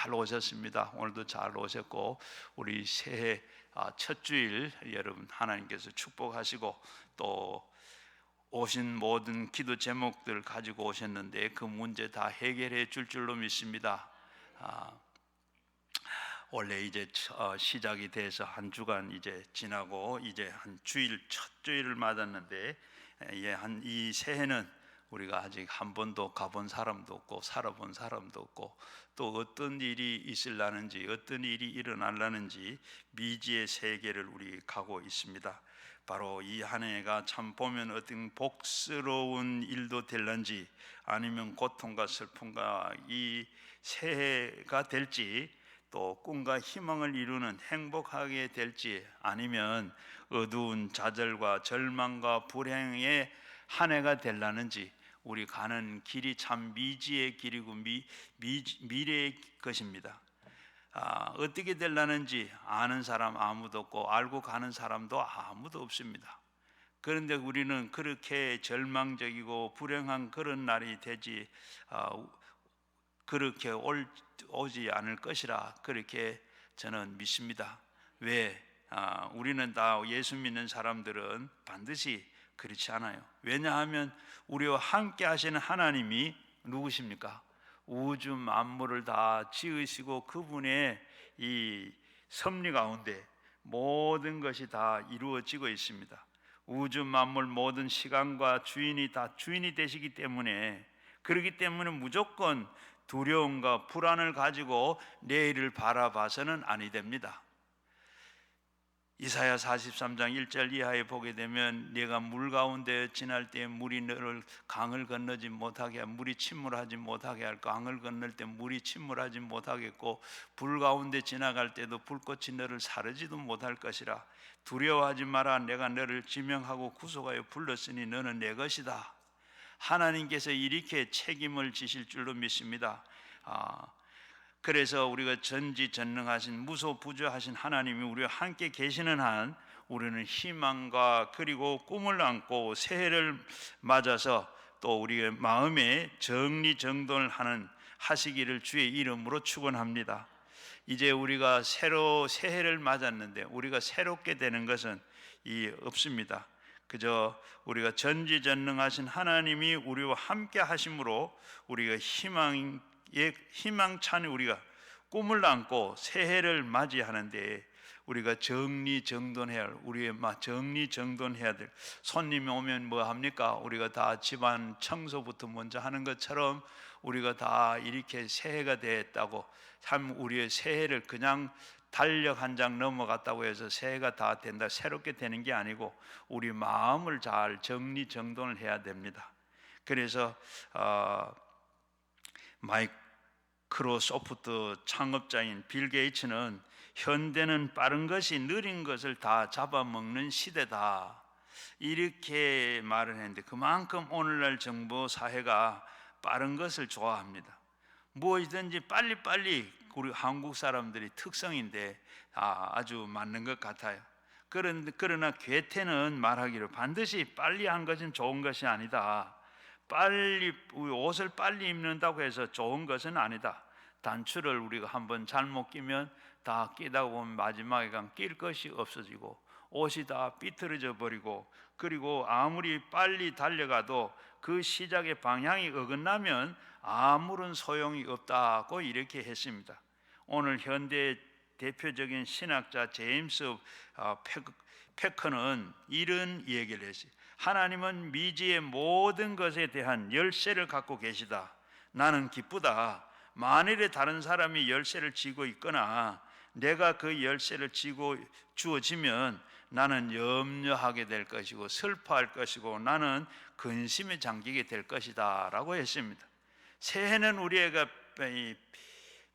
잘 오셨습니다. 오늘도 잘 오셨고, 우리 새해 첫 주일 여러분 하나님께서 축복하시고, 또 오신 모든 기도 제목들 가지고 오셨는데 그 문제 다 해결해 줄 줄로 믿습니다. 원래 이제 시작이 돼서 한 주간 이제 지나고 이제 한 주일, 첫 주일을 맞았는데, 이 새해는 우리가 아직 한 번도 가본 사람도 없고 살아본 사람도 없고, 또 어떤 일이 있으려는지, 어떤 일이 일어나려는지 미지의 세계를 우리 가고 있습니다. 바로 이 한 해가 참 보면 어떤 복스러운 일도 될런지, 아니면 고통과 슬픔과 이 새해가 될지, 또 꿈과 희망을 이루는 행복하게 될지, 아니면 어두운 좌절과 절망과 불행의 한 해가 될라는지, 우리 가는 길이 참 미지의 길이고 미래의 것입니다. 어떻게 될라는지 아는 사람 아무도 없고 알고 가는 사람도 아무도 없습니다. 그런데 우리는 그렇게 절망적이고 불행한 그런 날이 되지 그렇게 오지 않을 것이라 그렇게 저는 믿습니다. 왜? 우리는 다 예수 믿는 사람들은 반드시 그렇지 않아요. 왜냐하면 우리와 함께 하시는 하나님이 누구십니까? 우주 만물을 다 지으시고 그분의 이 섭리 가운데 모든 것이 다 이루어지고 있습니다. 우주 만물 모든 시간과 주인이 다 주인이 되시기 때문에, 그렇기 때문에 무조건 두려움과 불안을 가지고 내일을 바라봐서는 아니 됩니다. 이사야 43장 1절 이하에 보게 되면, 내가 물 가운데 지날 때 물이 너를 강을 건너지 못하게, 물이 침몰하지 못하게 할, 강을 건널 때 물이 침몰하지 못하겠고, 불 가운데 지나갈 때도 불꽃이 너를 사르지도 못할 것이라. 두려워하지 마라. 내가 너를 지명하고 구속하여 불렀으니 너는 내 것이다. 하나님께서 이렇게 책임을 지실 줄로 믿습니다. 그래서 우리가 전지전능하신 무소부조하신 하나님이 우리와 함께 계시는 한, 우리는 희망과 그리고 꿈을 안고 새해를 맞아서 또 우리의 마음에 정리정돈을 하시기를 주의 이름으로 축원합니다. 이제 우리가 새해를 맞았는데 우리가 새롭게 되는 것은 없습니다. 그저 우리가 전지전능하신 하나님이 우리와 함께 하심으로 우리가 희망찬 우리가 꿈을 안고 새해를 맞이하는데, 우리가 정리정돈해야 할, 우리의 정리정돈해야 될, 손님이 오면 뭐 합니까? 우리가 다 집안 청소부터 먼저 하는 것처럼 우리가 다 이렇게 새해가 됐다고, 참 우리의 새해를 그냥 달력 한 장 넘어갔다고 해서 새해가 다 된다, 새롭게 되는 게 아니고 우리 마음을 잘 정리정돈을 해야 됩니다. 그래서 마이크로소프트 창업자인 빌 게이츠는, 현대는 빠른 것이 느린 것을 다 잡아먹는 시대다, 이렇게 말을 했는데, 그만큼 오늘날 정보 사회가 빠른 것을 좋아합니다. 무엇이든지 빨리빨리, 우리 한국 사람들이 특성인데 아주 맞는 것 같아요. 그러나 괴테는 말하기를, 반드시 빨리 한 것은 좋은 것이 아니다. 옷을 빨리 입는다고 해서 좋은 것은 아니다. 단추를 우리가 한번 잘못 끼면 다 끼다 보면 마지막에 낄 것이 없어지고 옷이 다 삐뚤어져 버리고, 그리고 아무리 빨리 달려가도 그 시작의 방향이 어긋나면 아무런 소용이 없다고 이렇게 했습니다. 오늘 현대 대표적인 신학자 제임스 패커는 이런 얘기를 했어요. 하나님은 미지의 모든 것에 대한 열쇠를 갖고 계시다. 나는 기쁘다. 만일에 다른 사람이 열쇠를 쥐고 있거나 내가 그 열쇠를 쥐고 주어지면 나는 염려하게 될 것이고 슬퍼할 것이고 나는 근심에 잠기게 될 것이다 라고 했습니다. 새해는 우리가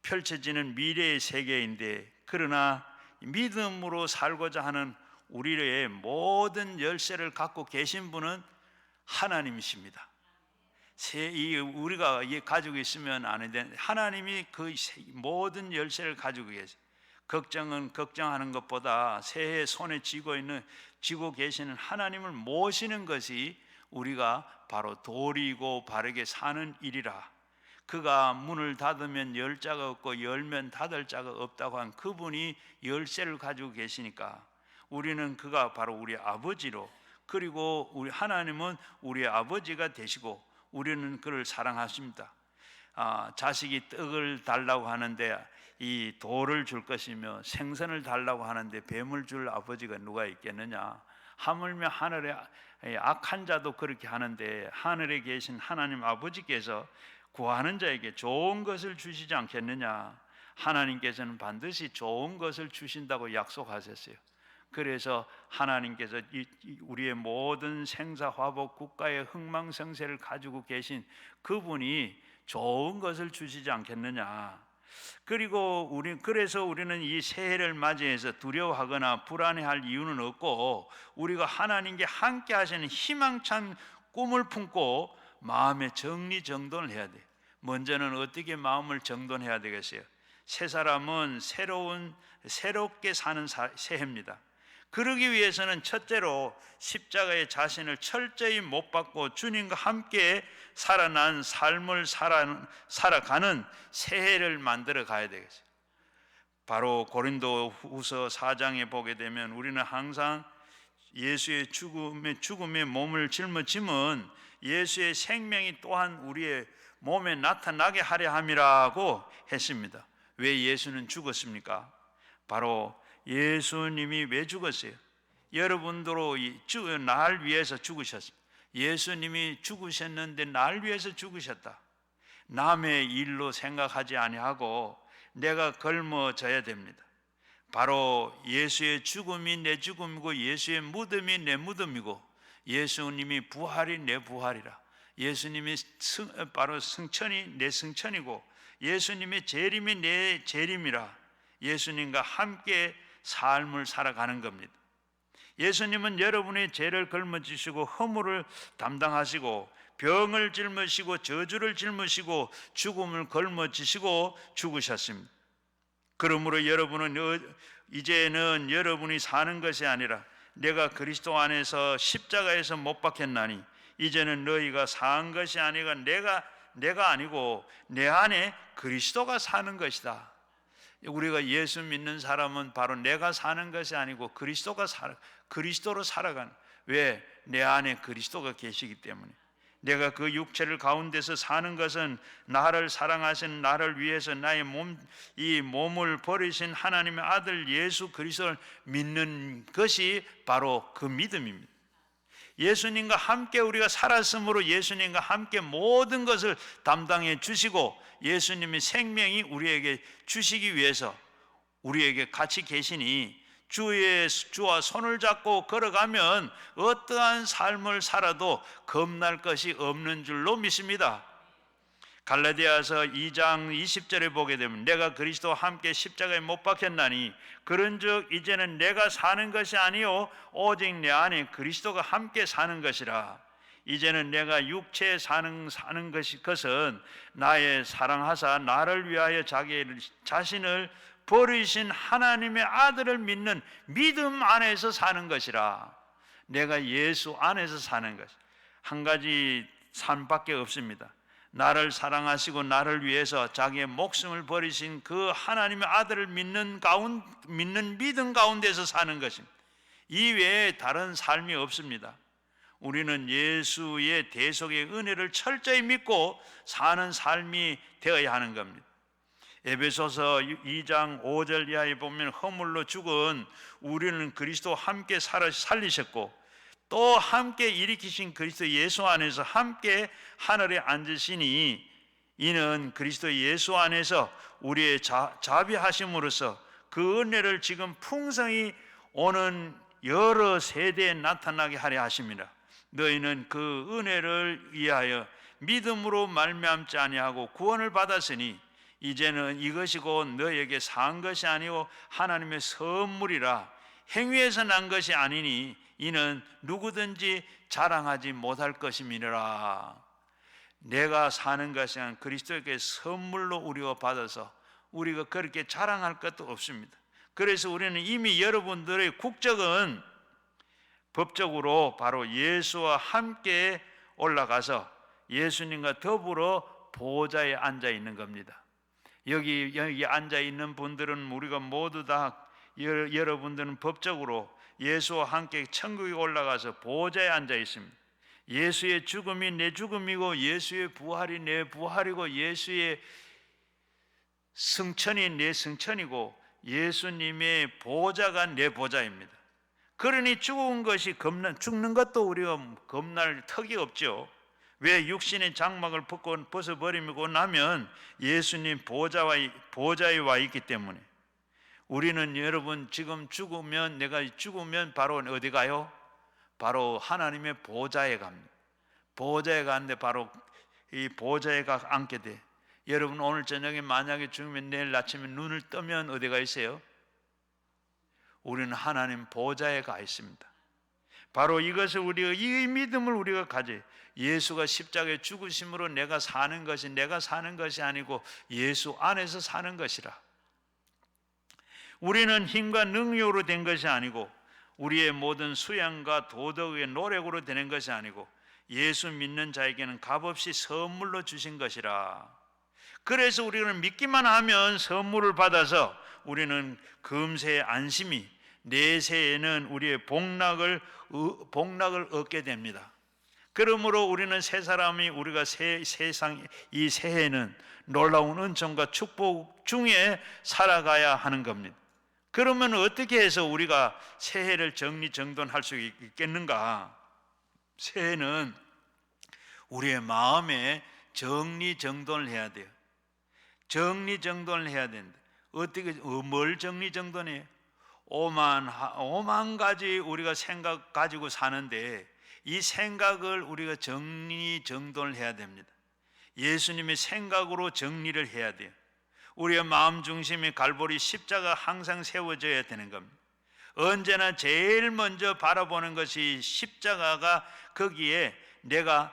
펼쳐지는 미래의 세계인데, 그러나 믿음으로 살고자 하는 우리의 모든 열쇠를 갖고 계신 분은 하나님이십니다. 우리가 가지고 있으면 안 되는, 하나님이 그 모든 열쇠를 가지고 계세요. 걱정은 걱정하는 것보다 새해 손에 쥐고 계시는 하나님을 모시는 것이 우리가 바로 도리고 바르게 사는 일이라. 그가 문을 닫으면 열 자가 없고 열면 닫을 자가 없다고 한 그분이 열쇠를 가지고 계시니까 우리는 그가 바로 우리 아버지로, 그리고 우리 하나님은 우리 아버지가 되시고 우리는 그를 사랑하십니다. 자식이 떡을 달라고 하는데 이 돌을 줄 것이며 생선을 달라고 하는데 뱀을 줄 아버지가 누가 있겠느냐? 하물며 하늘에 악한 자도 그렇게 하는데 하늘에 계신 하나님 아버지께서 구하는 자에게 좋은 것을 주시지 않겠느냐? 하나님께서는 반드시 좋은 것을 주신다고 약속하셨어요. 그래서 하나님께서 우리의 모든 생사화복 국가의 흥망성쇠를 가지고 계신 그분이 좋은 것을 주시지 않겠느냐? 그리고 그래서 우리는 이 새해를 맞이해서 두려워하거나 불안해할 이유는 없고, 우리가 하나님께 함께 하시는 희망찬 꿈을 품고 마음의 정리정돈을 해야 돼요. 먼저는 어떻게 마음을 정돈해야 되겠어요? 새 사람은 새롭게 사는 새해입니다. 그러기 위해서는 첫째로 십자가의 자신을 철저히 못 박고 주님과 함께 살아난 삶을 살아가는 새해를 만들어 가야 되겠어요. 바로 고린도후서 4장에 보게 되면 우리는 항상 예수의 죽음의 몸을 짊어짐은 예수의 생명이 또한 우리의 몸에 나타나게 하려 함이라고 했습니다. 왜 예수는 죽었습니까? 바로 예수님이 왜 죽었어요? 여러분들로 날 위해서 죽으셨습니다. 예수님이 죽으셨는데 날 위해서 죽으셨다. 남의 일로 생각하지 아니하고 내가 걸머져야 됩니다. 바로 예수의 죽음이 내 죽음이고 예수의 무덤이 내 무덤이고 예수님이 부활이 내 부활이라. 예수님이 바로 승천이 내 승천이고 예수님의 재림이 내 재림이라. 예수님과 함께 삶을 살아가는 겁니다. 예수님은 여러분의 죄를 걸머지시고 허물을 담당하시고 병을 짊으시고 저주를 짊으시고 죽음을 걸머지시고 죽으셨습니다. 그러므로 여러분은 이제는 여러분이 사는 것이 아니라 내가 그리스도 안에서 십자가에서 못 박혔나니 이제는 너희가 사는 것이 아니라 내가 아니고 내 안에 그리스도가 사는 것이다. 우리가 예수 믿는 사람은 바로 내가 사는 것이 아니고 그리스도로 살아가는. 왜? 내 안에 그리스도가 계시기 때문에. 내가 그 육체를 가운데서 사는 것은 나를 사랑하신 나를 위해서 나의 이 몸을 버리신 하나님의 아들 예수 그리스도를 믿는 것이 바로 그 믿음입니다. 예수님과 함께 우리가 살았으므로 예수님과 함께 모든 것을 담당해 주시고 예수님의 생명이 우리에게 주시기 위해서 우리에게 같이 계시니 주와 손을 잡고 걸어가면 어떠한 삶을 살아도 겁날 것이 없는 줄로 믿습니다. 갈라디아서 2장 20절에 보게 되면 내가 그리스도와 함께 십자가에 못 박혔나니 그런즉 이제는 내가 사는 것이 아니요 오직 내 안에 그리스도가 함께 사는 것이라. 이제는 내가 육체에 사는 것은 나의 사랑하사 나를 위하여 자기 자신을 버리신 하나님의 아들을 믿는 믿음 안에서 사는 것이라. 내가 예수 안에서 사는 것. 한 가지 삶밖에 없습니다. 나를 사랑하시고 나를 위해서 자기의 목숨을 버리신 그 하나님의 아들을 믿는 믿음 가운데서 사는 것입니다. 이외에 다른 삶이 없습니다. 우리는 예수의 대속의 은혜를 철저히 믿고 사는 삶이 되어야 하는 겁니다. 에베소서 2장 5절 이하에 보면 허물로 죽은 우리는 그리스도와 함께 살리셨고 또 함께 일으키신 그리스도 예수 안에서 함께 하늘에 앉으시니 이는 그리스도 예수 안에서 우리의 자비하심으로써 그 은혜를 지금 풍성히 오는 여러 세대에 나타나게 하려 하십니다. 너희는 그 은혜를 위하여 믿음으로 말미암지 아니하고 구원을 받았으니 이제는 이것이 곧 너희에게 산 것이 아니고 하나님의 선물이라. 행위에서 난 것이 아니니 이는 누구든지 자랑하지 못할 것임이니라. 내가 사는 것이 아니라 그리스도에게 선물로 우리가 받아서 우리가 그렇게 자랑할 것도 없습니다. 그래서 우리는 이미 여러분들의 국적은 법적으로 바로 예수와 함께 올라가서 예수님과 더불어 보좌에 앉아 있는 겁니다. 여기 앉아 있는 분들은 우리가 모두 다 여러분들은 법적으로 예수와 함께 천국에 올라가서 보좌에 앉아 있습니다. 예수의 죽음이 내 죽음이고 예수의 부활이 내 부활이고 예수의 승천이 내 승천이고 예수님의 보좌가 내 보좌입니다. 그러니 죽은 것이 죽는 것도 우리가 겁날 턱이 없죠. 왜? 육신의 장막을 벗어버리고 나면 예수님 보좌에 와 있기 때문에. 우리는 여러분 지금 내가 죽으면 바로 어디 가요? 바로 하나님의 보좌에 갑니다. 보좌에 가는데 바로 이 보좌에 앉게 돼. 여러분 오늘 저녁에 만약에 죽으면 내일 아침에 눈을 뜨면 어디가 있어요? 우리는 하나님 보좌에 가 있습니다. 바로 이것을 이 믿음을 우리가 가져. 예수가 십자가에 죽으심으로 내가 사는 것이 아니고 예수 안에서 사는 것이라. 우리는 힘과 능력으로 된 것이 아니고 우리의 모든 수양과 도덕의 노력으로 되는 것이 아니고 예수 믿는 자에게는 값없이 선물로 주신 것이라. 그래서 우리는 믿기만 하면 선물을 받아서 우리는 금세의 안심이 내세에는 우리의 복락을 얻게 됩니다. 그러므로 우리는 새 사람이 우리가 이 새해는 놀라운 은총과 축복 중에 살아가야 하는 겁니다. 그러면 어떻게 해서 우리가 새해를 정리정돈할 수 있겠는가? 새해는 우리의 마음에 정리정돈을 해야 돼요. 정리정돈을 해야 된다. 어떻게 뭘 정리정돈해요? 오만 가지 우리가 생각 가지고 사는데 이 생각을 우리가 정리정돈을 해야 됩니다. 예수님의 생각으로 정리를 해야 돼요. 우리의 마음 중심에 갈보리 십자가 항상 세워져야 되는 겁니다. 언제나 제일 먼저 바라보는 것이 십자가가 거기에 내가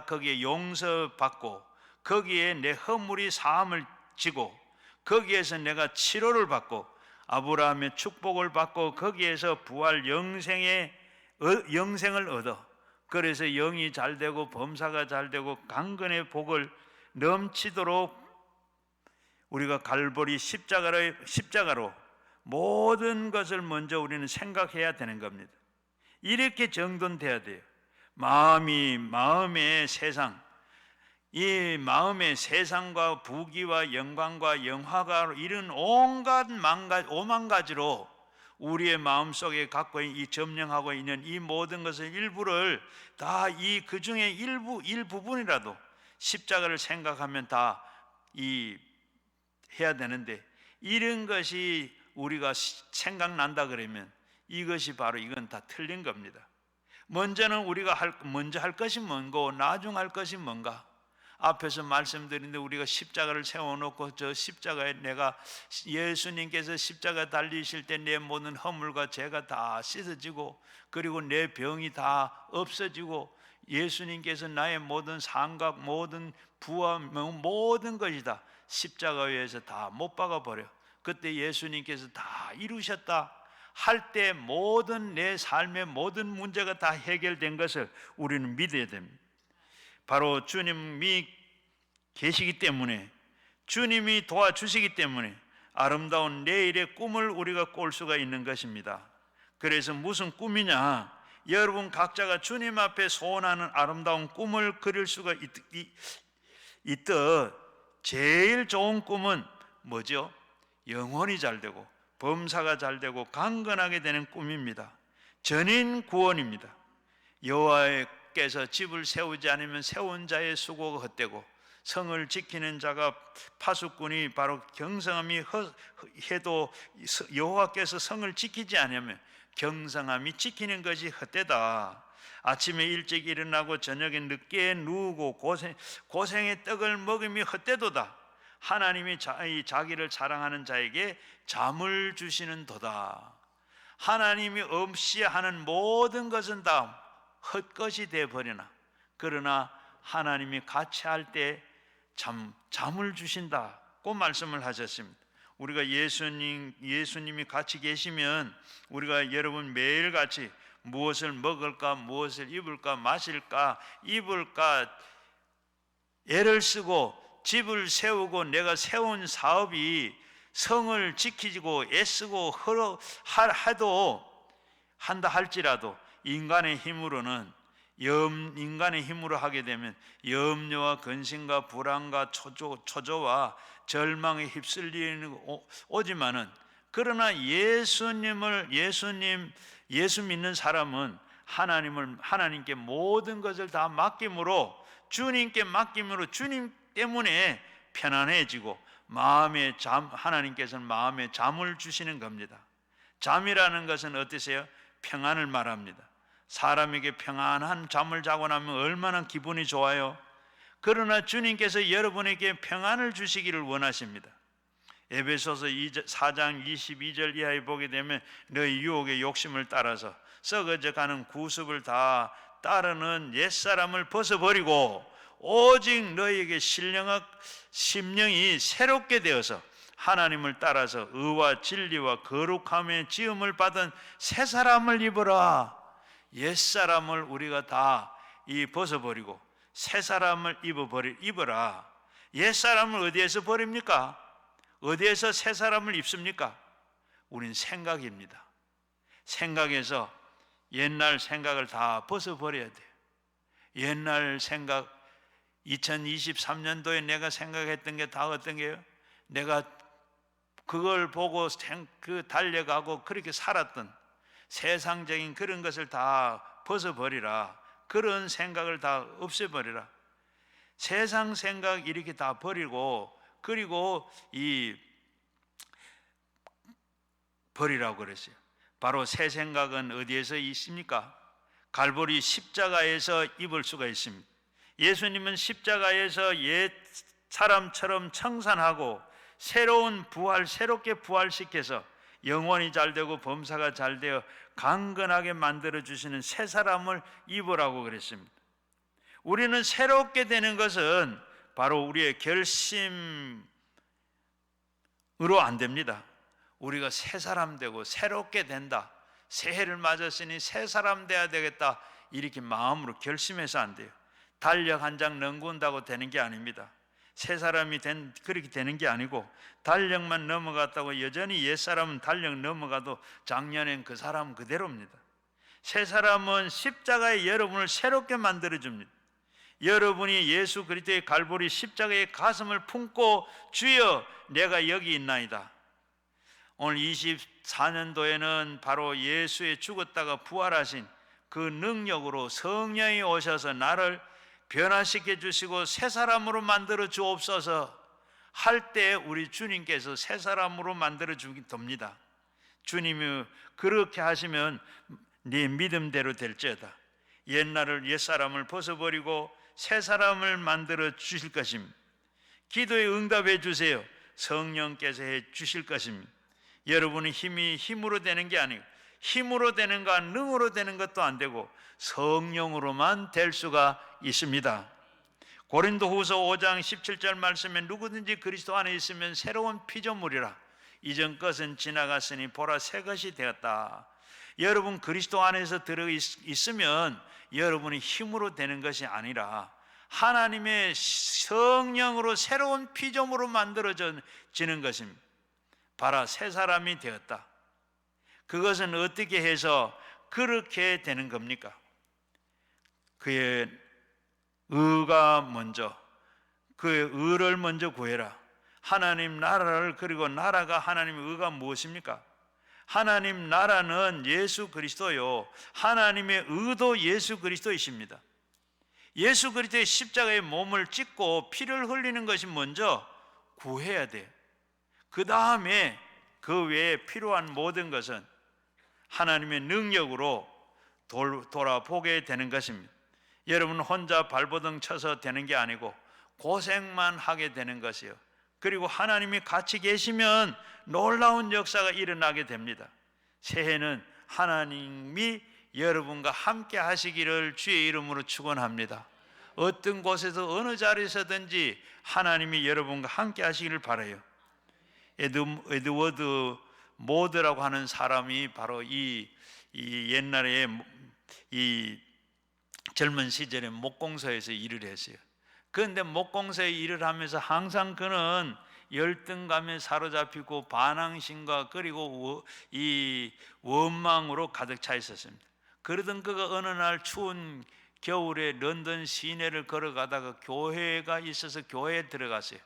거기에 용서받고 거기에 내 허물이 사함을 지고 거기에서 내가 치료를 받고 아브라함의 축복을 받고 거기에서 부활 영생을 얻어. 그래서 영이 잘 되고 범사가 잘 되고 강건의 복을 넘치도록 우리가 갈보리 십자가로 모든 것을 먼저 우리는 생각해야 되는 겁니다. 이렇게 정돈돼야 돼요. 마음의 세상, 이 마음의 세상과 부귀와 영광과 영화가 이런 오만 가지로 우리의 마음속에 갖고 이 점령하고 있는 이 모든 것의 일부를 다 그 중에 일부분이라도 십자가를 생각하면 다 해야 되는데 이런 것이 우리가 생각난다 그러면 이것이 바로 이건 다 틀린 겁니다. 먼저는 우리가 먼저 할 것이 뭔고 나중 할 것이 뭔가? 앞에서 말씀드린데 우리가 십자가를 세워놓고 저 십자가에 내가 예수님께서 십자가 달리실 때 내 모든 허물과 죄가 다 씻어지고 그리고 내 병이 다 없어지고 예수님께서 나의 모든 상각 모든 부와 모든 것이 다 십자가 위에서 다 못 박아버려. 그때 예수님께서 다 이루셨다 할 때 모든 내 삶의 모든 문제가 다 해결된 것을 우리는 믿어야 됩니다. 바로 주님이 계시기 때문에 주님이 도와주시기 때문에 아름다운 내일의 꿈을 우리가 꿀 수가 있는 것입니다. 그래서 무슨 꿈이냐? 여러분 각자가 주님 앞에 소원하는 아름다운 꿈을 그릴 수가 있듯 제일 좋은 꿈은 뭐죠? 영혼이 잘 되고 범사가 잘 되고 강건하게 되는 꿈입니다. 전인 구원입니다. 여호와께서 집을 세우지 않으면 세운 자의 수고가 헛되고 성을 지키는 자가 파수꾼이 바로 경성함이 해도 여호와께서 성을 지키지 않으면 경성함이 지키는 것이 헛되다. 아침에 일찍 일어나고 저녁에 늦게 누우고 고생의 떡을 먹음이 헛되도다. 하나님이 자기를 사랑하는 자에게 잠을 주시는 도다. 하나님이 없이 하는 모든 것은 다 헛것이 되어버리나 그러나 하나님이 같이 할 때 잠을 주신다고 말씀을 하셨습니다. 우리가 예수님이 같이 계시면 우리가 여러분 매일같이 무엇을 먹을까 무엇을 입을까 마실까 입을까 애를 쓰고 집을 세우고 내가 세운 사업이 성을 지키고 애쓰고 한다 할지라도 인간의 힘으로는 인간의 힘으로 하게 되면 염려와 근심과 불안과 초조와 절망에 휩쓸리는 오지만은, 그러나 예수 믿는 사람은 하나님께 모든 것을 다 맡김으로, 주님께 맡김으로 주님 때문에 편안해지고 하나님께서는 마음에 잠을 주시는 겁니다. 잠이라는 것은 어떠세요? 평안을 말합니다. 사람에게 평안한 잠을 자고 나면 얼마나 기분이 좋아요. 그러나 주님께서 여러분에게 평안을 주시기를 원하십니다. 에베소서 4장 22절 이하에 보게 되면 너희 유혹의 욕심을 따라서 썩어져가는 구습을 다 따르는 옛사람을 벗어버리고 오직 너희에게 심령이 새롭게 되어서 하나님을 따라서 의와 진리와 거룩함의 지음을 받은 새 사람을 입어라. 옛사람을 우리가 다 벗어버리고 새 사람을 입어라. 옛사람을 어디에서 버립니까? 어디에서 새 사람을 입습니까? 우린 생각입니다. 생각에서 옛날 생각을 다 벗어버려야 돼요. 옛날 생각, 2023년도에 내가 생각했던 게 다 어떤 게요? 내가 그걸 보고 달려가고 그렇게 살았던 세상적인 그런 것을 다 벗어버리라. 그런 생각을 다 없애버리라. 세상 생각 이렇게 다 버리고, 그리고 버리라고 그랬어요. 바로 새 생각은 어디에서 있습니까? 갈보리 십자가에서 입을 수가 있습니다. 예수님은 십자가에서 옛 사람처럼 청산하고 새롭게 부활시켜서 영혼이 잘되고 범사가 잘되어 강건하게 만들어주시는 새 사람을 입으라고 그랬습니다. 우리는 새롭게 되는 것은 바로 우리의 결심으로 안 됩니다. 우리가 새 사람 되고 새롭게 된다, 새해를 맞았으니 새 사람 돼야 되겠다, 이렇게 마음으로 결심해서 안 돼요. 달력 한 장 넘긴다고 되는 게 아닙니다. 새 사람이 그렇게 되는 게 아니고, 달력만 넘어갔다고 여전히 옛사람은 달력 넘어가도 작년엔 그 사람 그대로입니다. 새 사람은 십자가에 여러분을 새롭게 만들어줍니다. 여러분이 예수 그리스도의 갈보리 십자가의 가슴을 품고 주여 내가 여기 있나이다. 오늘 24년도에는 바로 예수의 죽었다가 부활하신 그 능력으로 성령이 오셔서 나를 변화시켜 주시고 새 사람으로 만들어 주옵소서 할 때 우리 주님께서 새 사람으로 만들어 주기 됩니다. 주님이 그렇게 하시면 네 믿음대로 될지어다. 옛사람을 벗어버리고 새 사람을 만들어 주실 것입니다. 기도에 응답해 주세요. 성령께서 해 주실 것입니다. 여러분의 힘으로 되는 게 아니고, 힘으로 되는가 능으로 되는 것도 안 되고 성령으로만 될 수가 있습니다. 고린도후서 5장 17절 말씀에 누구든지 그리스도 안에 있으면 새로운 피조물이라. 이전 것은 지나갔으니 보라 새 것이 되었다. 여러분 그리스도 안에서 들어 있으면 여러분이 힘으로 되는 것이 아니라 하나님의 성령으로 새로운 피조물로 만들어지는 것입니다. 봐라 새 사람이 되었다. 그것은 어떻게 해서 그렇게 되는 겁니까? 그의 의가 먼저, 그의 의를 먼저 구해라. 하나님 나라를, 그리고 나라가 하나님의 의가 무엇입니까? 하나님 나라는 예수 그리스도요, 하나님의 의도 예수 그리스도이십니다. 예수 그리스도의 십자가에 몸을 찢고 피를 흘리는 것이 먼저 구해야 돼요. 그 다음에 그 외에 필요한 모든 것은 하나님의 능력으로 돌아보게 되는 것입니다. 여러분 혼자 발버둥 쳐서 되는 게 아니고 고생만 하게 되는 것이요, 그리고 하나님이 같이 계시면 놀라운 역사가 일어나게 됩니다. 새해는 하나님이 여러분과 함께 하시기를 주의 이름으로 축원합니다. 어떤 곳에서 어느 자리에서든지 하나님이 여러분과 함께 하시기를 바라요. 에드워드 모드라고 하는 사람이 바로 이 옛날에 이 젊은 시절에 목공소에서 일을 했어요. 그런데 목공소의 일을 하면서 항상 그는 열등감에 사로잡히고 반항심과 그리고 이 원망으로 가득 차 있었습니다. 그러던 그가 어느 날 추운 겨울에 런던 시내를 걸어가다가 교회가 있어서 교회에 들어갔어요.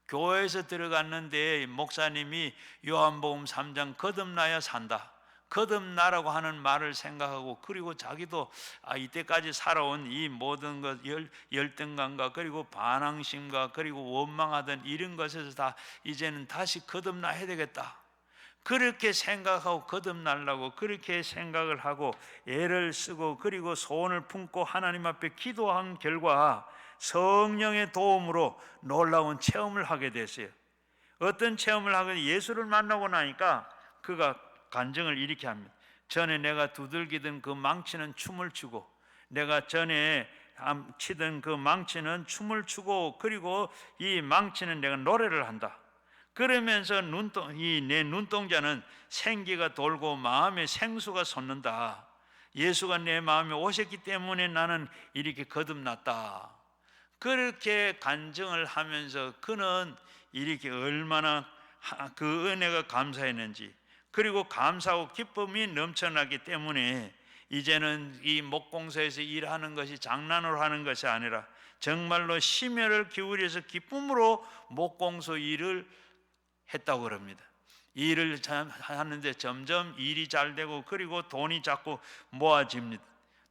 교회에서 들어갔는데 목사님이 요한복음 3장 거듭나야 산다, 거듭나라고 하는 말을 생각하고, 그리고 자기도 이때까지 살아온 이 모든 것, 열등감과 그리고 반항심과 그리고 원망하던 이런 것에서 다 이제는 다시 거듭나야 되겠다, 그렇게 생각하고 거듭나려고 그렇게 생각을 하고 애를 쓰고 그리고 소원을 품고 하나님 앞에 기도한 결과 성령의 도움으로 놀라운 체험을 하게 됐어요. 어떤 체험을 하게? 예수를 만나고 나니까 그가 간증을 이렇게 합니다. 전에 내가 두들기던 그 망치는 춤을 추고, 내가 전에 치던 그 망치는 춤을 추고, 그리고 이 망치는 내가 노래를 한다. 그러면서 내 눈동자는 생기가 돌고 마음에 생수가 솟는다. 예수가 내 마음에 오셨기 때문에 나는 이렇게 거듭났다. 그렇게 간증을 하면서 그는 이렇게 얼마나 그 은혜가 감사했는지, 그리고 감사하고 기쁨이 넘쳐나기 때문에 이제는 이 목공소에서 일하는 것이 장난으로 하는 것이 아니라 정말로 심혈을 기울여서 기쁨으로 목공소 일을 했다고 그럽니다. 일을 하는데 점점 일이 잘 되고 그리고 돈이 자꾸 모아집니다.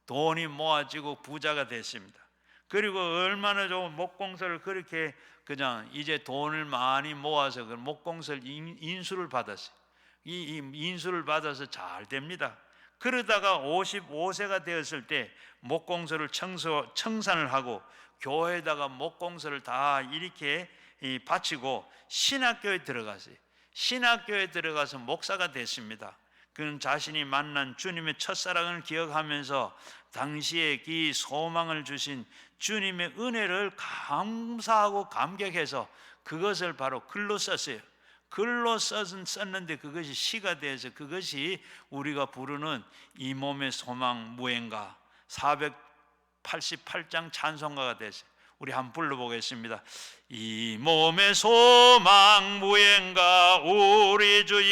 돈이 모아지고 부자가 됐습니다. 그리고 얼마나 좋은 목공소를 그렇게 그냥 이제 돈을 많이 모아서 그 목공소를 인수를 받았어요. 이 인수를 받아서 잘 됩니다. 그러다가 55세가 되었을 때 목공소를 청산을 하고 교회에다가 목공소를 다 이렇게 바치고 신학교에 들어갔어요. 신학교에 들어가서 목사가 됐습니다. 그는 자신이 만난 주님의 첫사랑을 기억하면서 당시에 이 소망을 주신 주님의 은혜를 감사하고 감격해서 그것을 바로 글로 썼어요. 글로 썼는데 그것이 시가 돼서 그것이 우리가 부르는 이 몸의 소망 무엔가 488장 찬송가가 됐어요. 우리 한번 불러보겠습니다. 이 몸의 소망 무엔가 우리 주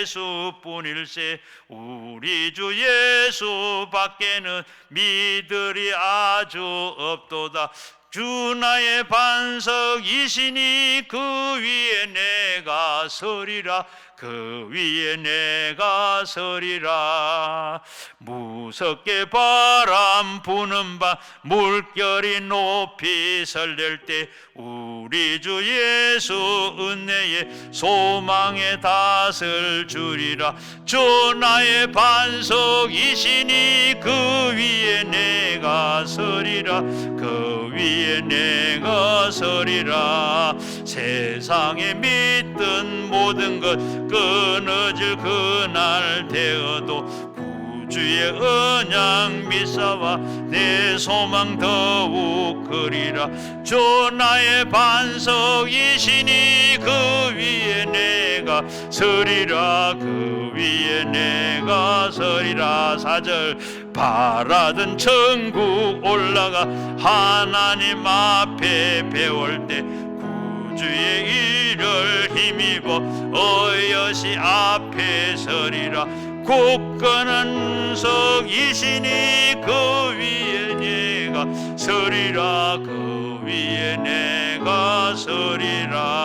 예수뿐일세, 우리 주 예수 밖에는 믿으리 아주 없도다. 주 나의 반석이시니 그 위에 내가 서리라, 그 위에 내가 서리라. 무섭게 바람 부는 밤 물결이 높이 설렐 때 우리 주 예수 은혜의 소망에 닷을 주리라. 주 나의 반석이시니 그 위에 내가 서리라, 그 위에 내가 서리라. 세상에 믿던 모든 것 끊어질 그날 되어도 구주의 언약 믿사와 내 소망 더욱 그리라. 주 나의 반석이시니 그 위에 내가 서리라, 그 위에 내가 서리라. 4절 바라던 천국 올라가 하나님 앞에 배울 때 구주의 일을 힘입어 어여시 앞에 서리라. 굳건한 석이시니 그 위에 내가 서리라, 그 위에 내가 서리라.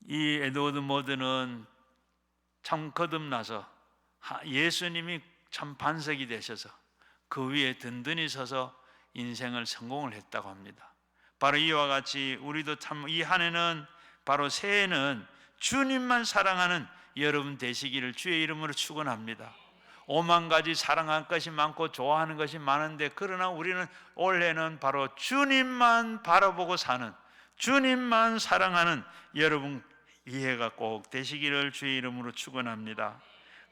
이 에드워드 모드는 참 거듭나서 예수님이 참 반석이 되셔서 그 위에 든든히 서서 인생을 성공을 했다고 합니다. 바로 이와 같이 우리도 참 이 한 해는, 바로 새해는 주님만 사랑하는 여러분 되시기를 주의 이름으로 축원합니다. 오만 가지 사랑할 것이 많고 좋아하는 것이 많은데, 그러나 우리는 올해는 바로 주님만 바라보고 사는, 주님만 사랑하는 여러분 이 해가 꼭 되시기를 주의 이름으로 축원합니다.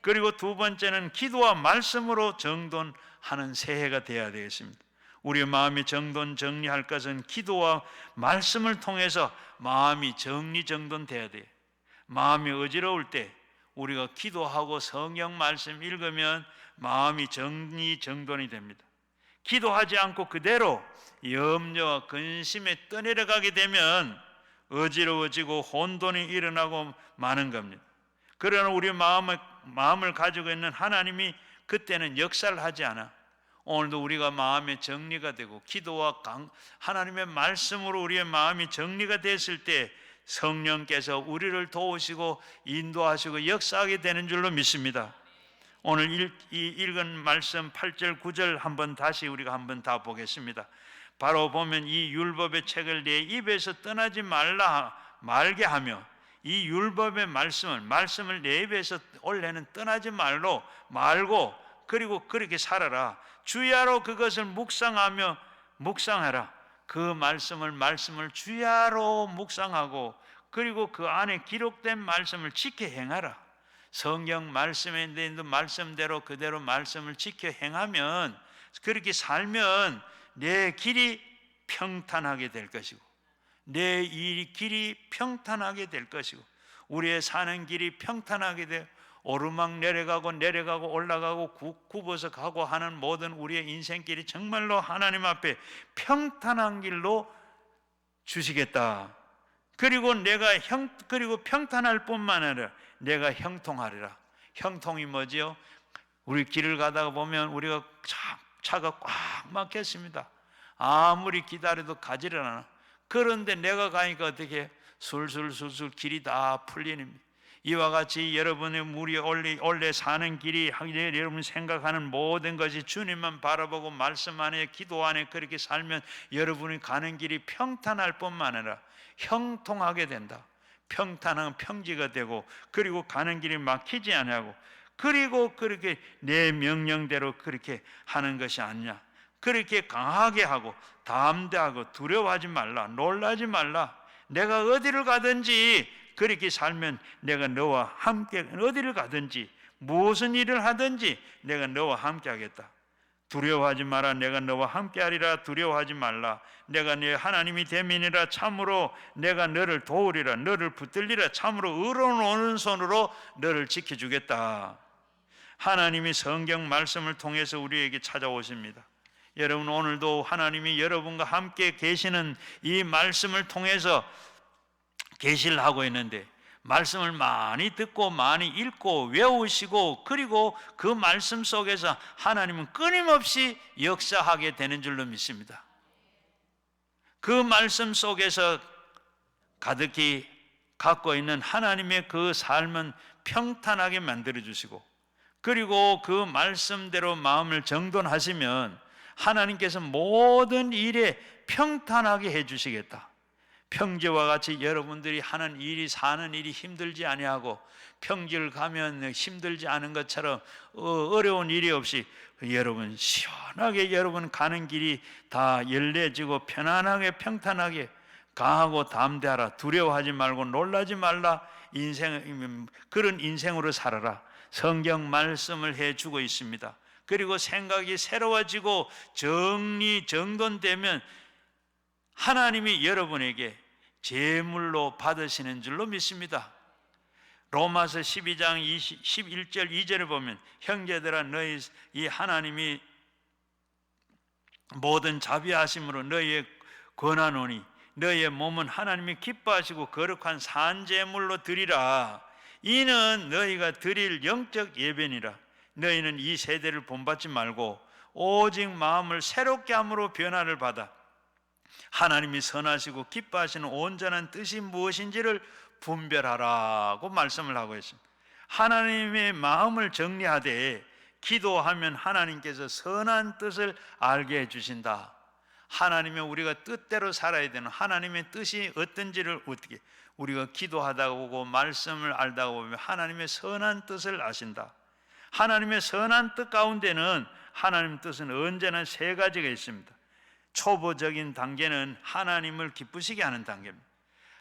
그리고 두 번째는 기도와 말씀으로 정돈하는 새해가 되어야 되겠습니다. 우리의 마음이 정돈할 것은 기도와 말씀을 통해서 마음이 정돈돼야 돼요. 마음이 어지러울 때 우리가 기도하고 성경 말씀 읽으면 마음이 정리정돈이 됩니다. 기도하지 않고 그대로 염려와 근심에 떠내려가게 되면 어지러워지고 혼돈이 일어나고 마는 겁니다. 그러나 우리 마음을 가지고 있는 하나님이 그때는 역사를 하지 않아. 오늘도 우리가 마음의 정리가 되고 기도와 하나님의 말씀으로 우리의 마음이 정리가 됐을 때 성령께서 우리를 도우시고 인도하시고 역사하게 되는 줄로 믿습니다. 오늘 읽은 말씀 8절 9절 한번 다시 우리가 한번 다 보겠습니다. 바로 보면 이 율법의 책을 내 입에서 떠나지 말게 하며, 이 율법의 말씀을 내 입에서 원래는 떠나지 말고 그리고 그렇게 살아라. 주야로 그것을 묵상하라. 그 말씀을 주야로 묵상하고 그리고 그 안에 기록된 말씀을 지켜 행하라. 성경 말씀에 있는 말씀대로 그대로 말씀을 지켜 행하면, 그렇게 살면 내 길이 평탄하게 될 것이고 내 이 길이 평탄하게 될 것이고 우리의 사는 길이 평탄하게 돼 오르막 내려가고 올라가고 굽어서 가고 하는 모든 우리의 인생길이 정말로 하나님 앞에 평탄한 길로 주시겠다. 그리고 그리고 평탄할 뿐만 아니라 내가 형통하리라. 형통이 뭐지요? 우리 길을 가다가 보면 우리가 차가 꽉 막혔습니다. 아무리 기다려도 가지를 않아. 그런데 내가 가니까 어떻게 술술 길이 다 풀리는, 이와 같이 여러분의 원래 사는 길이 여러분 생각하는 모든 것이 주님만 바라보고 말씀 안에 기도 안에 그렇게 살면 여러분이 가는 길이 평탄할 뿐만 아니라 형통하게 된다. 평탄한 평지가 되고 그리고 가는 길이 막히지 않냐고, 그리고 그렇게 내 명령대로 그렇게 하는 것이 아니냐. 그렇게 강하게 하고 담대하고 두려워하지 말라. 놀라지 말라. 내가 어디를 가든지 그렇게 살면 내가 너와 함께, 어디를 가든지 무슨 일을 하든지 내가 너와 함께 하겠다. 두려워하지 마라. 내가 너와 함께 하리라. 두려워하지 말라. 내가 네 하나님이 됨이니라. 참으로 내가 너를 도우리라. 너를 붙들리라. 참으로 의로운 오른손으로 너를 지켜주겠다. 하나님이 성경 말씀을 통해서 우리에게 찾아오십니다. 여러분, 오늘도 하나님이 여러분과 함께 계시는 이 말씀을 통해서 계시를 하고 있는데, 말씀을 많이 듣고 많이 읽고 외우시고 그리고 그 말씀 속에서 하나님은 끊임없이 역사하게 되는 줄로 믿습니다. 그 말씀 속에서 가득히 갖고 있는 하나님의 그 삶은 평탄하게 만들어 주시고, 그리고 그 말씀대로 마음을 정돈하시면 하나님께서 모든 일에 평탄하게 해주시겠다. 평지와 같이 여러분들이 하는 일이, 사는 일이 힘들지 아니하고 평지를 가면 힘들지 않은 것처럼 어려운 일이 없이 여러분 시원하게 여러분 가는 길이 다 열려지고 편안하게 평탄하게 강하고 담대하라. 두려워하지 말고 놀라지 말라. 그런 인생으로 살아라. 성경 말씀을 해주고 있습니다. 그리고 생각이 새로워지고 정돈되면 하나님이 여러분에게 제물로 받으시는 줄로 믿습니다. 로마서 12장 11절 2절을 보면 형제들아 너희 이 하나님이 모든 자비하심으로 너희의 권하노니 너희의 몸은 하나님이 기뻐하시고 거룩한 산제물로 드리라. 이는 너희가 드릴 영적 예배니라. 너희는 이 세대를 본받지 말고 오직 마음을 새롭게 함으로 변화를 받아 하나님이 선하시고 기뻐하시는 온전한 뜻이 무엇인지를 분별하라고 말씀을 하고 있습니다. 하나님의 마음을 정리하되 기도하면 하나님께서 선한 뜻을 알게 해주신다. 하나님의 우리가 뜻대로 살아야 되는 하나님의 뜻이 어떤지를 어떻게 우리가 기도하다 보고 말씀을 알다 보면 하나님의 선한 뜻을 아신다. 하나님의 선한 뜻 가운데는 하나님의 뜻은 언제나 세 가지가 있습니다. 초보적인 단계는 하나님을 기쁘시게 하는 단계입니다.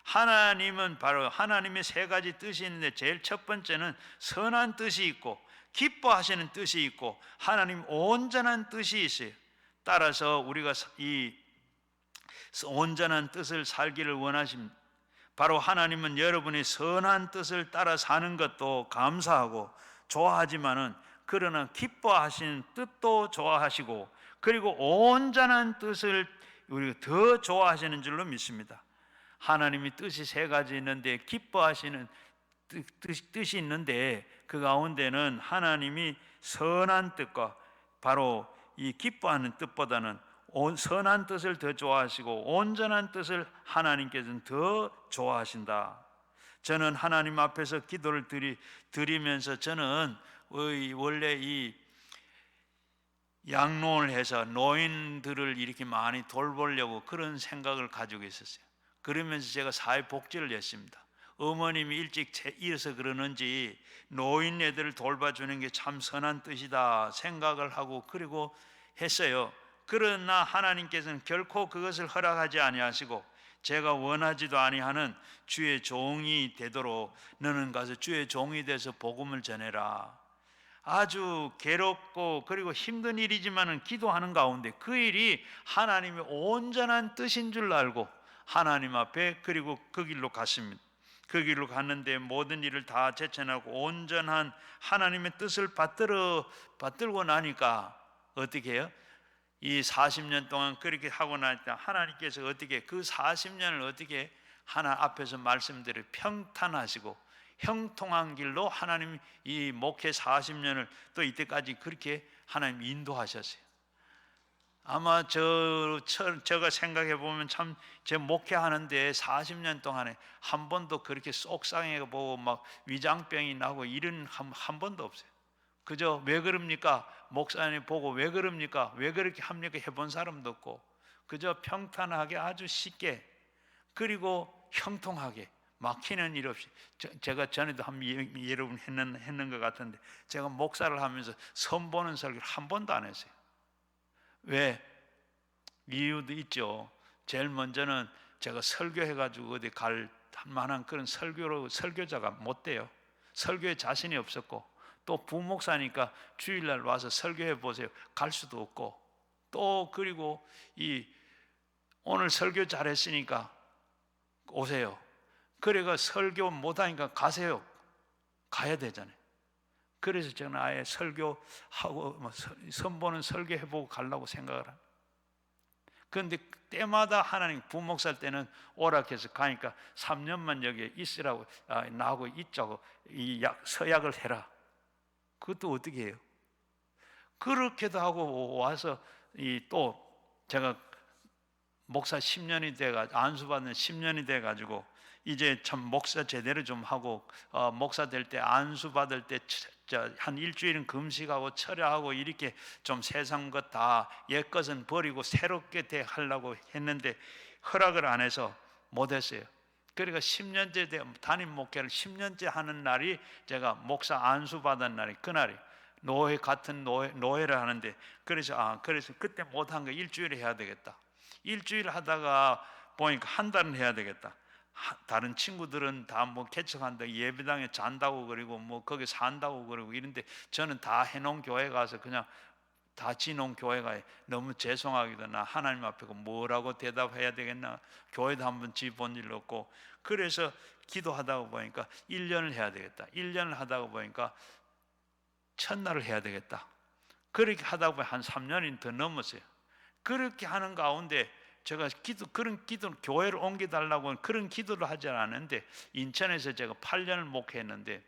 하나님은 바로 하나님의 세 가지 뜻이 있는데 제일 첫 번째는 선한 뜻이 있고 기뻐하시는 뜻이 있고 하나님 온전한 뜻이 있어요. 따라서 우리가 이 온전한 뜻을 살기를 원하십니다. 바로 하나님은 여러분이 선한 뜻을 따라 사는 것도 감사하고 좋아하지만은 그러나 기뻐하시는 뜻도 좋아하시고 그리고 온전한 뜻을 우리가 더 좋아하시는 줄로 믿습니다. 하나님이 뜻이 세 가지 있는데 기뻐하시는 뜻이 있는데 그 가운데는 하나님이 선한 뜻과 바로 이 기뻐하는 뜻보다는 선한 뜻을 더 좋아하시고 온전한 뜻을 하나님께서는 더 좋아하신다. 저는 하나님 앞에서 기도를 드리면서 저는 원래 이 양로원을 해서 노인들을 이렇게 많이 돌보려고 그런 생각을 가지고 있었어요. 그러면서 제가 사회복지를 했습니다. 어머님이 일찍 일어서 그러는지 노인 애들을 돌봐주는 게 참 선한 뜻이다 생각을 하고 그리고 했어요. 그러나 하나님께서는 결코 그것을 허락하지 아니하시고 제가 원하지도 아니하는 주의 종이 되도록 너는 가서 주의 종이 돼서 복음을 전해라. 아주 괴롭고 그리고 힘든 일이지만은 기도하는 가운데 그 일이 하나님의 온전한 뜻인 줄 알고 하나님 앞에 그리고 그 길로 갔습니다. 그 길로 갔는데 모든 일을 다 제쳐나고 온전한 하나님의 뜻을 받들고 나니까 어떻게 해요? 이 40년 동안 그렇게 하고 나니까 하나님께서 어떻게 그 40년을 어떻게 하나 앞에서 말씀대로 평탄하시고 형통한 길로 하나님 이 목회 40년을 또 이때까지 그렇게 하나님 인도하셨어요. 아마 제가 생각해 보면 참 제 목회하는데 40년 동안에 한 번도 그렇게 속상해 보고 막 위장병이 나고 이런 한 번도 없어요. 그저 왜 그럽니까? 목사님 보고 왜 그럽니까? 왜 그렇게 합니까? 해본 사람도 없고 그저 평탄하게 아주 쉽게 그리고 형통하게 막히는 일 없이 제가 전에도 여러분 했는 것 같은데 제가 목사를 하면서 선보는 설교를 한 번도 안 했어요. 왜? 이유도 있죠. 제일 먼저는 제가 설교해가지고 어디 갈 만한 그런 설교자가 못 돼요. 설교에 자신이 없었고 또 부목사니까 주일날 와서 설교해 보세요. 갈 수도 없고 또 그리고 오늘 설교 잘했으니까 오세요. 그래가 설교 못하니까 가세요. 가야 되잖아요. 그래서 저는 아예 설교하고 선보는 설교해보고 가려고 생각을 합니다. 그런데 때마다 하나님 부목살 때는 오락해서 가니까 3년만 여기에 있으라고 나하고 있자고 서약을 해라. 그것도 어떻게 해요? 그렇게도 하고 와서 또 제가 목사 10년이 돼가지고 안수받는 10년이 돼가지고 이제 참 목사 제대로 좀 하고 목사 될 때 안수받을 때 한 일주일은 금식하고 철야하고 이렇게 좀 세상 것 다 옛 것은 버리고 새롭게 하려고 했는데 허락을 안 해서 못했어요. 그러니까 10년째 담임 목회를 10년째 하는 날이 제가 목사 안수받은 날이 그날이 같은 노예를 하는데 그래서 그때 못한 거 일주일에 해야 되겠다. 일주일 하다가 보니까 한 달은 해야 되겠다. 다른 친구들은 다 뭐 개척한다 예배당에 잔다고 그러고 뭐 거기 산다고 그러고 이런데 저는 다 해놓은 교회 가서 그냥 다 지놓은 교회가 너무 죄송하기도 나 하나님 앞에 뭐라고 대답해야 되겠나 교회도 한번 지본 일 없고 그래서 기도하다가 보니까 1년을 해야 되겠다. 1년을 하다가 보니까 첫날을 해야 되겠다. 그렇게 하다 보니 한 3년이 더 넘었어요. 그렇게 하는 가운데 제가 그런 기도 교회를 옮겨달라고 그런 기도를 하지 않았는데 인천에서 제가 8년을 목회했는데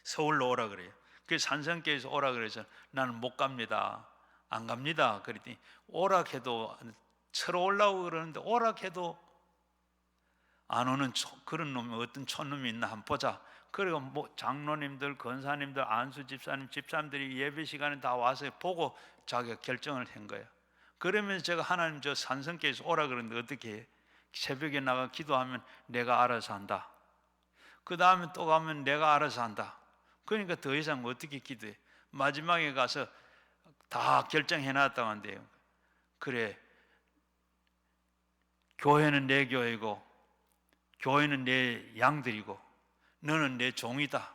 서울로 오라 그래요. 그래서 산성교회에서 오라 그래서 나는 못 갑니다. 안 갑니다. 그랬더니 오락해도 서로 올라오고 그러는데 오락해도 안 오는 그런 놈이 어떤 촌놈이 있나 한번 보자. 그리고 뭐 장로님들, 권사님들, 안수 집사님들이 예배 시간에 다 와서 보고 자기가 결정을 한 거예요. 그러면서 제가 하나님 저 산성교회에서 오라 그러는데 어떻게 해? 새벽에 나가 기도하면 내가 알아서 한다. 그 다음에 또 가면 내가 알아서 한다. 그러니까 더 이상 어떻게 기도해? 마지막에 가서 다 결정해 놨다고 한대요. 그래, 교회는 내 교회고 교회는 내 양들이고 너는 내 종이다.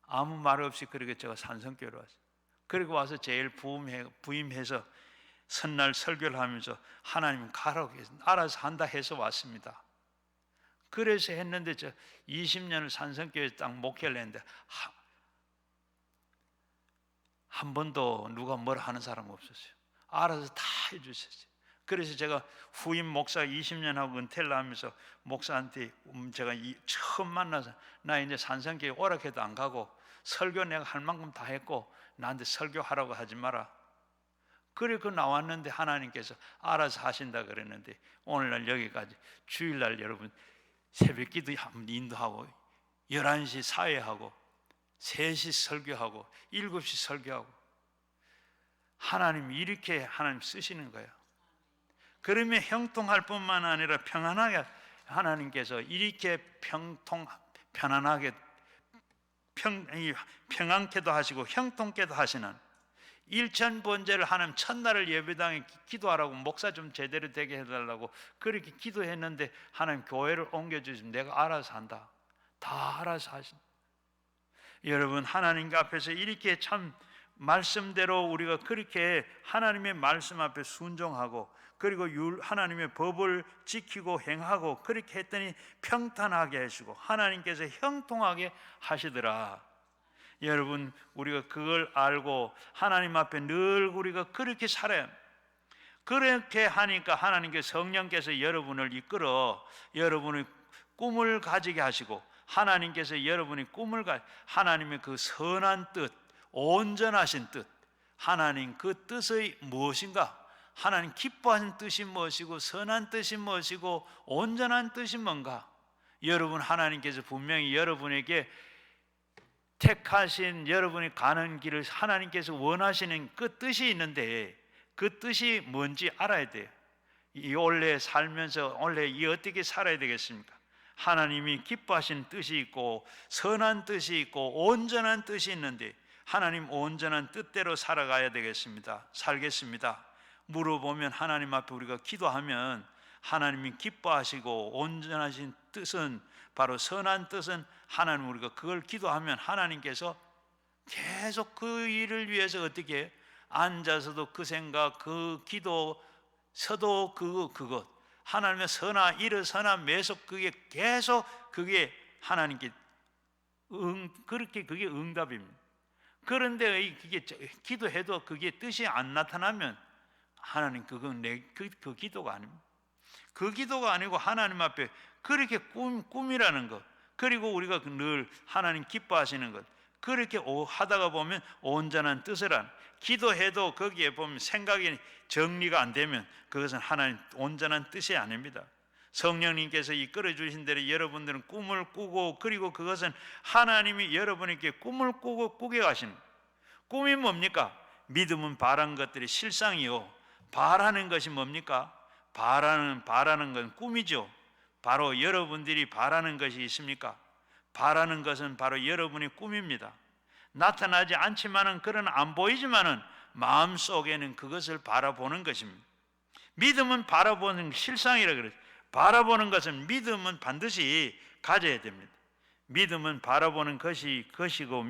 아무 말 없이 그렇게 제가 산성교회로 왔어요. 그리고 와서 제일 부임해서 선날 설교를 하면서 하나님 가라고 해서 알아서 한다 해서 왔습니다. 그래서 했는데 저 20년을 산성교회에서 딱 목회를 했는데 한 번도 누가 뭐라 하는 사람 없었어요. 알아서 다 해주셨어요. 그래서 제가 후임 목사 20년 하고 은퇴를 하면서 목사한테 제가 처음 만나서 나 이제 산성교회 오락회도 안 가고 설교 내가 할 만큼 다 했고 나한테 설교하라고 하지 마라. 그래 그 나왔는데 하나님께서 알아서 하신다 그랬는데 오늘날 여기까지 주일날 여러분 새벽기도 한번 인도하고 11시 사회하고 3시 설교하고 7시 설교하고 하나님이 이렇게 하나님 쓰시는 거예요. 그러면 형통할 뿐만 아니라 평안하게 하나님께서 이렇게 편안하게 평안케도 하시고 형통케도 하시는 일천번제를 하나님 첫날을 예배당에 기도하라고 목사 좀 제대로 되게 해달라고 그렇게 기도했는데 하나님 교회를 옮겨주시면 내가 알아서 한다. 다 알아서 하신다. 여러분 하나님 앞에서 이렇게 참 말씀대로 우리가 그렇게 하나님의 말씀 앞에 순종하고 그리고 하나님의 법을 지키고 행하고 그렇게 했더니 평탄하게 하시고 하나님께서 형통하게 하시더라. 여러분 우리가 그걸 알고 하나님 앞에 늘 우리가 그렇게 살아야 그렇게 하니까 하나님께서 성령께서 여러분을 이끌어 여러분의 꿈을 가지게 하시고 하나님께서 여러분의 꿈을 하나님의 그 선한 뜻 온전하신 뜻 하나님 그 뜻의 무엇인가 하나님 기뻐하는 뜻이 무엇이고 선한 뜻이 무엇이고 온전한 뜻이 뭔가 여러분 하나님께서 분명히 여러분에게 택하신 여러분이 가는 길을 하나님께서 원하시는 그 뜻이 있는데 그 뜻이 뭔지 알아야 돼요. 이 원래 살면서 원래 이 어떻게 살아야 되겠습니까? 하나님이 기뻐하신 뜻이 있고 선한 뜻이 있고 온전한 뜻이 있는데 하나님 온전한 뜻대로 살아가야 되겠습니다. 살겠습니다. 물어보면 하나님 앞에 우리가 기도하면 하나님이 기뻐하시고 온전하신 뜻은 바로 선한 뜻은 하나님 우리가 그걸 기도하면 하나님께서 계속 그 일을 위해서 어떻게 앉아서도 그 생각 그 기도 서도 그것 하나님의 선하 일어서나 매속 그게 계속 그게 하나님께 그렇게 그게 응답입니다. 그런데 그게 기도해도 그게 뜻이 안 나타나면 하나님 그건 그 기도가 아닙니다. 그 기도가 아니고 하나님 앞에 그렇게 꿈이라는 것 그리고 우리가 늘 하나님 기뻐하시는 것 그렇게 하다가 보면 온전한 뜻을 안 기도해도 거기에 보면 생각이 정리가 안 되면 그것은 하나님 온전한 뜻이 아닙니다. 성령님께서 이끌어 주신 대로 여러분들은 꿈을 꾸고 그리고 그것은 하나님이 여러분에게 꿈을 꾸게 가시는 꿈이 뭡니까? 믿음은 바란 것들이 실상이요 바라는 것이 뭡니까? 바라는 건 꿈이죠. 바로 여러분들이 바라는 것이 있습니까? 바라는 것은 바로 여러분의 꿈입니다. 나타나지 않지만은 그런 안 보이지만은 마음속에는 그것을 바라보는 것입니다. 믿음은 바라보는 실상이라 그래요. 바라보는 것은 믿음은 반드시 가져야 됩니다. 믿음은 바라보는 것이고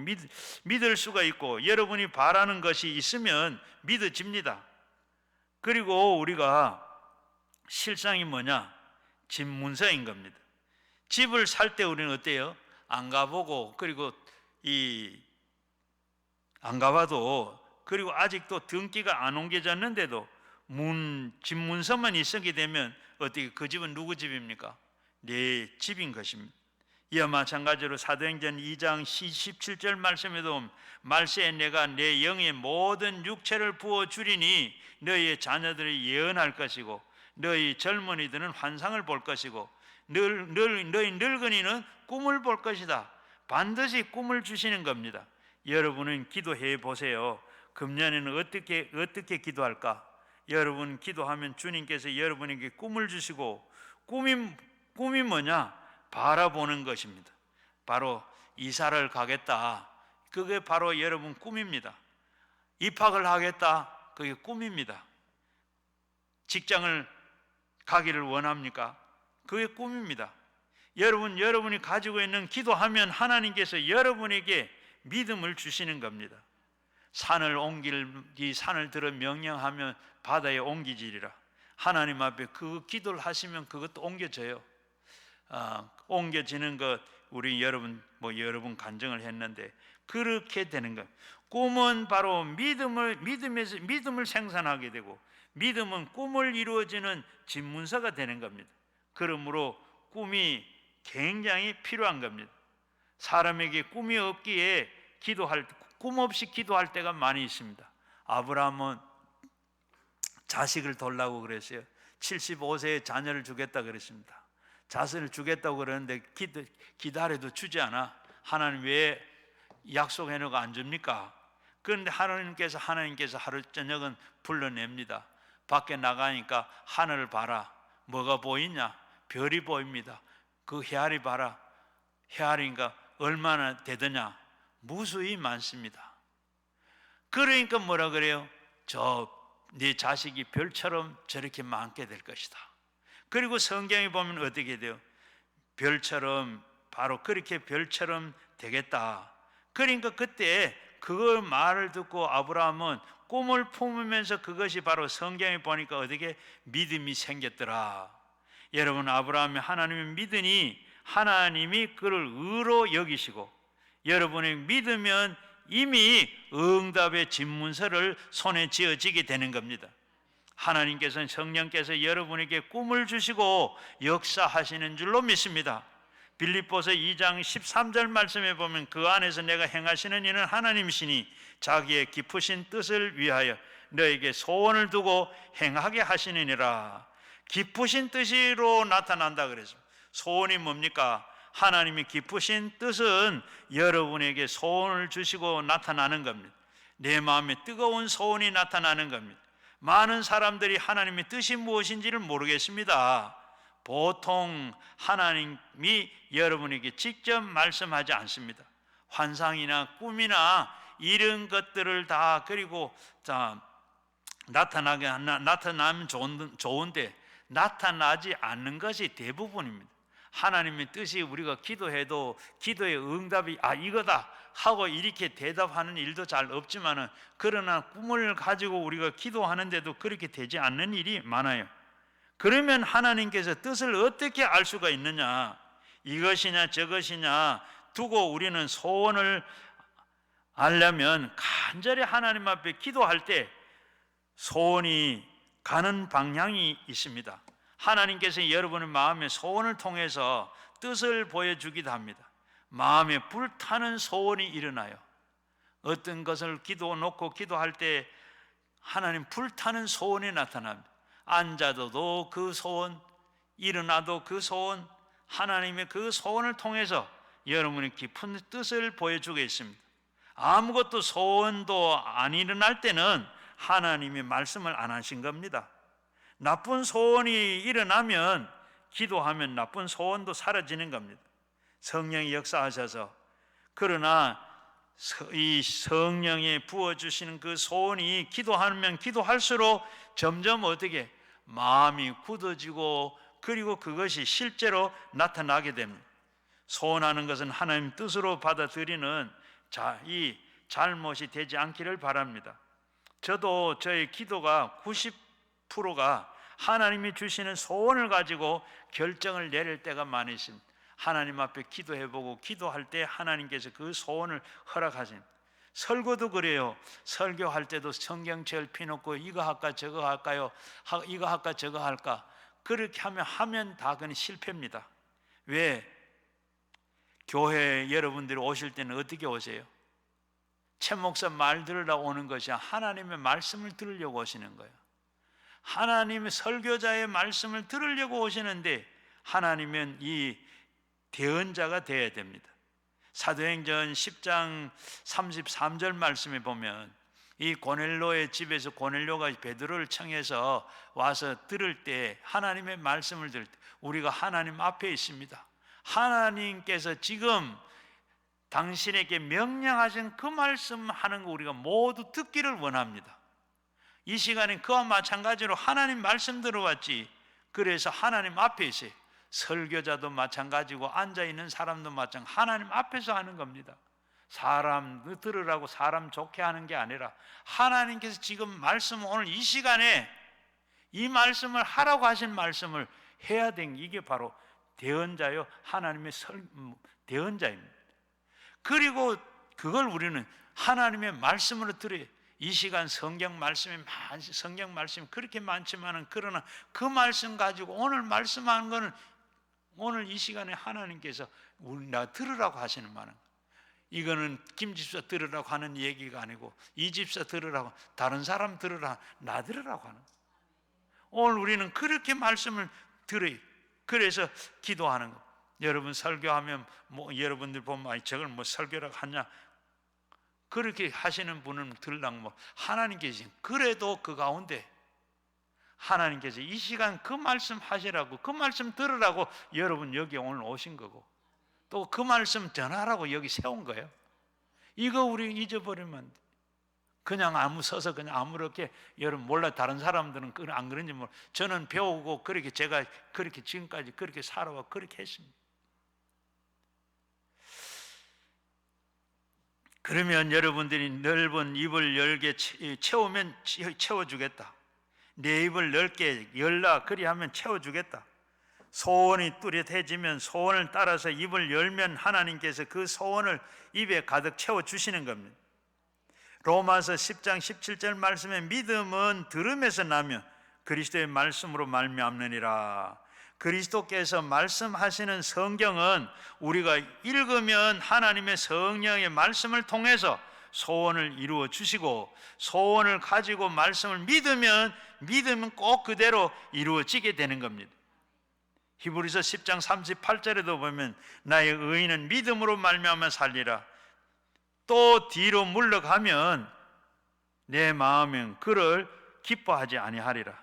믿을 수가 있고 여러분이 바라는 것이 있으면 믿어집니다. 그리고 우리가 실상이 뭐냐? 집 문서인 겁니다. 집을 살 때 우리는 어때요? 안 가보고 그리고 안 가봐도 그리고 아직도 등기가 안 옮겨졌는데도 집 문서만 있게 되면 어떻게 그 집은 누구 집입니까? 내 집인 것입니다. 이와 마찬가지로 사도행전 2장 17절 말씀에도 말세에 내가 내 영의 모든 육체를 부어주리니 너희의 자녀들이 예언할 것이고 너희 젊은이들은 환상을 볼 것이고 너희 늙은이는 꿈을 볼 것이다. 반드시 꿈을 주시는 겁니다. 여러분은 기도해 보세요. 금년에는 어떻게 기도할까? 여러분 기도하면 주님께서 여러분에게 꿈을 주시고 꿈이 뭐냐? 바라보는 것입니다. 바로 이사를 가겠다. 그게 바로 여러분 꿈입니다. 입학을 하겠다. 그게 꿈입니다. 직장을 가기를 원합니까? 그게 꿈입니다. 여러분이 가지고 있는 기도하면 하나님께서 여러분에게 믿음을 주시는 겁니다. 이 산을 들어 명령하면 바다에 옮기지리라. 하나님 앞에 그 기도를 하시면 그것도 옮겨져요. 옮겨지는 것 우리 여러분 간증을 했는데 그렇게 되는 거예요. 꿈은 바로 믿음을 생산하게 되고, 믿음은 꿈을 이루어지는 집문서가 되는 겁니다. 그러므로 꿈이 굉장히 필요한 겁니다. 사람에게 꿈이 없기에 꿈 없이 기도할 때가 많이 있습니다. 아브라함은 자식을 돌라고 그랬어요. 75세에 자녀를 주겠다 그랬습니다. 자손을 주겠다고 그러는데 기다려도 주지 않아. 하나님 왜 약속해놓고 안 줍니까? 그런데 하나님께서 하루 저녁은 불러냅니다. 밖에 나가니까 하늘을 봐라. 뭐가 보이냐? 별이 보입니다. 그 헤아리 봐라. 헤아리니까 얼마나 되더냐? 무수히 많습니다. 그러니까 뭐라 그래요? 네 자식이 별처럼 저렇게 많게 될 것이다. 그리고 성경에 보면 어떻게 돼요? 별처럼, 바로 그렇게 별처럼 되겠다. 그러니까 그때 그 말을 듣고 아브라함은 꿈을 품으면서 그것이 바로 성경에 보니까 어떻게 믿음이 생겼더라. 여러분, 아브라함이 하나님을 믿으니 하나님이 그를 의로 여기시고, 여러분이 믿으면 이미 응답의 집문서를 손에 쥐어지게 되는 겁니다. 하나님께서는, 성령께서 여러분에게 꿈을 주시고 역사하시는 줄로 믿습니다. 빌립보서 2장 13절 말씀에 보면 그 안에서 내가 행하시는 이는 하나님이시니 자기의 깊으신 뜻을 위하여 너에게 소원을 두고 행하게 하시느니라. 깊으신 뜻으로 나타난다 그랬습니다. 소원이 뭡니까? 하나님의 깊으신 뜻은 여러분에게 소원을 주시고 나타나는 겁니다. 내 마음에 뜨거운 소원이 나타나는 겁니다. 많은 사람들이 하나님의 뜻이 무엇인지를 모르겠습니다. 보통 하나님이 여러분에게 직접 말씀하지 않습니다. 환상이나 꿈이나 이런 것들을 다, 그리고 나타나면 좋은데 나타나지 않는 것이 대부분입니다. 하나님의 뜻이 우리가 기도해도 기도의 응답이 이거다 하고 이렇게 대답하는 일도 잘 없지만은, 그러나 꿈을 가지고 우리가 기도하는데도 그렇게 되지 않는 일이 많아요. 그러면 하나님께서 뜻을 어떻게 알 수가 있느냐? 이것이냐 저것이냐 두고 우리는 소원을 알려면 간절히 하나님 앞에 기도할 때 소원이 가는 방향이 있습니다. 하나님께서 여러분의 마음의 소원을 통해서 뜻을 보여주기도 합니다. 마음에 불타는 소원이 일어나요. 어떤 것을 놓고 기도할 때 하나님 불타는 소원이 나타납니다. 앉아도 그 소원, 일어나도 그 소원, 하나님의 그 소원을 통해서 여러분의 깊은 뜻을 보여주겠습니다. 아무것도 소원도 안 일어날 때는 하나님이 말씀을 안 하신 겁니다. 나쁜 소원이 일어나면, 기도하면 나쁜 소원도 사라지는 겁니다. 성령이 역사하셔서. 그러나 이 성령이 부어주시는 그 소원이 기도하면 기도할수록 점점 어떻게 마음이 굳어지고, 그리고 그것이 실제로 나타나게 됩니다. 소원하는 것은 하나님 뜻으로 받아들이는 이 잘못이 되지 않기를 바랍니다. 저도 저의 기도가 90%가 하나님이 주시는 소원을 가지고 결정을 내릴 때가 많이 있습니다. 하나님 앞에 기도해보고 기도할 때 하나님께서 그 소원을 허락하십니다. 설교도 그래요. 설교할 때도 성경책을 펴놓고 이거 할까 저거 할까요? 이거 할까 저거 할까? 그렇게 하면 다 그건 실패입니다. 왜? 교회 여러분들이 오실 때는 어떻게 오세요? 최 목사 말 들으려고 오는 것이 하나님의 말씀을 들으려고 오시는 거예요. 하나님의 설교자의 말씀을 들으려고 오시는데, 하나님은 이 대언자가 되어야 됩니다. 사도행전 10장 33절 말씀에 보면 이 고넬료의 집에서 고넬료가 베드로를 청해서 와서 들을 때, 하나님의 말씀을 들을 때 우리가 하나님 앞에 있습니다. 하나님께서 지금 당신에게 명령하신 그 말씀하는 거 우리가 모두 듣기를 원합니다. 이 시간에 그와 마찬가지로 하나님 말씀 들어왔지. 그래서 하나님 앞에 있어요. 설교자도 마찬가지고 앉아있는 사람도 마찬가지고 하나님 앞에서 하는 겁니다. 사람 들으라고 사람 좋게 하는 게 아니라 하나님께서 지금 말씀, 오늘 이 시간에 이 말씀을 하라고 하신 말씀을 해야 되는, 이게 바로 대언자요, 하나님의 대언자입니다. 그리고 그걸 우리는 하나님의 말씀으로 들어요. 이 시간 성경 말씀이 그렇게 많지만은, 그러나 그 말씀 가지고 오늘 말씀하는 거는 오늘 이 시간에 하나님께서 나 들으라고 하시는 말은, 이거는 김 집사 들으라고 하는 얘기가 아니고 이 집사 들으라고, 다른 사람 들으라, 나 들으라고 하는. 오늘 우리는 그렇게 말씀을 들어요. 그래서 기도하는 거. 여러분 설교하면 여러분들 보면 저걸 설교라고 하냐, 그렇게 하시는 분은 들랑 하나님께서 그래도 그 가운데 하나님께서 이 시간 그 말씀 하시라고, 그 말씀 들으라고 여러분 여기 오늘 오신 거고, 또 그 말씀 전하라고 여기 세운 거예요. 이거 우리 잊어버리면 안 돼. 그냥 서서 그냥 아무렇게, 여러분 몰라 다른 사람들은 안 그런지 몰라. 저는 배우고 그렇게 제가 그렇게 지금까지 그렇게 살아와 그렇게 했습니다. 그러면 여러분들이 넓은 입을 열게 채우면 채워주겠다. 내 입을 넓게 열라, 그리하면 채워주겠다. 소원이 뚜렷해지면 소원을 따라서 입을 열면 하나님께서 그 소원을 입에 가득 채워주시는 겁니다. 로마서 10장 17절 말씀에 믿음은 들음에서 나며 그리스도의 말씀으로 말미암느니라. 그리스도께서 말씀하시는 성경은 우리가 읽으면 하나님의 성령의 말씀을 통해서 소원을 이루어 주시고, 소원을 가지고 말씀을 믿으면 꼭 그대로 이루어지게 되는 겁니다. 히브리서 10장 38절에도 보면 나의 의인은 믿음으로 말미암아 살리라. 또 뒤로 물러가면 내 마음은 그를 기뻐하지 아니하리라.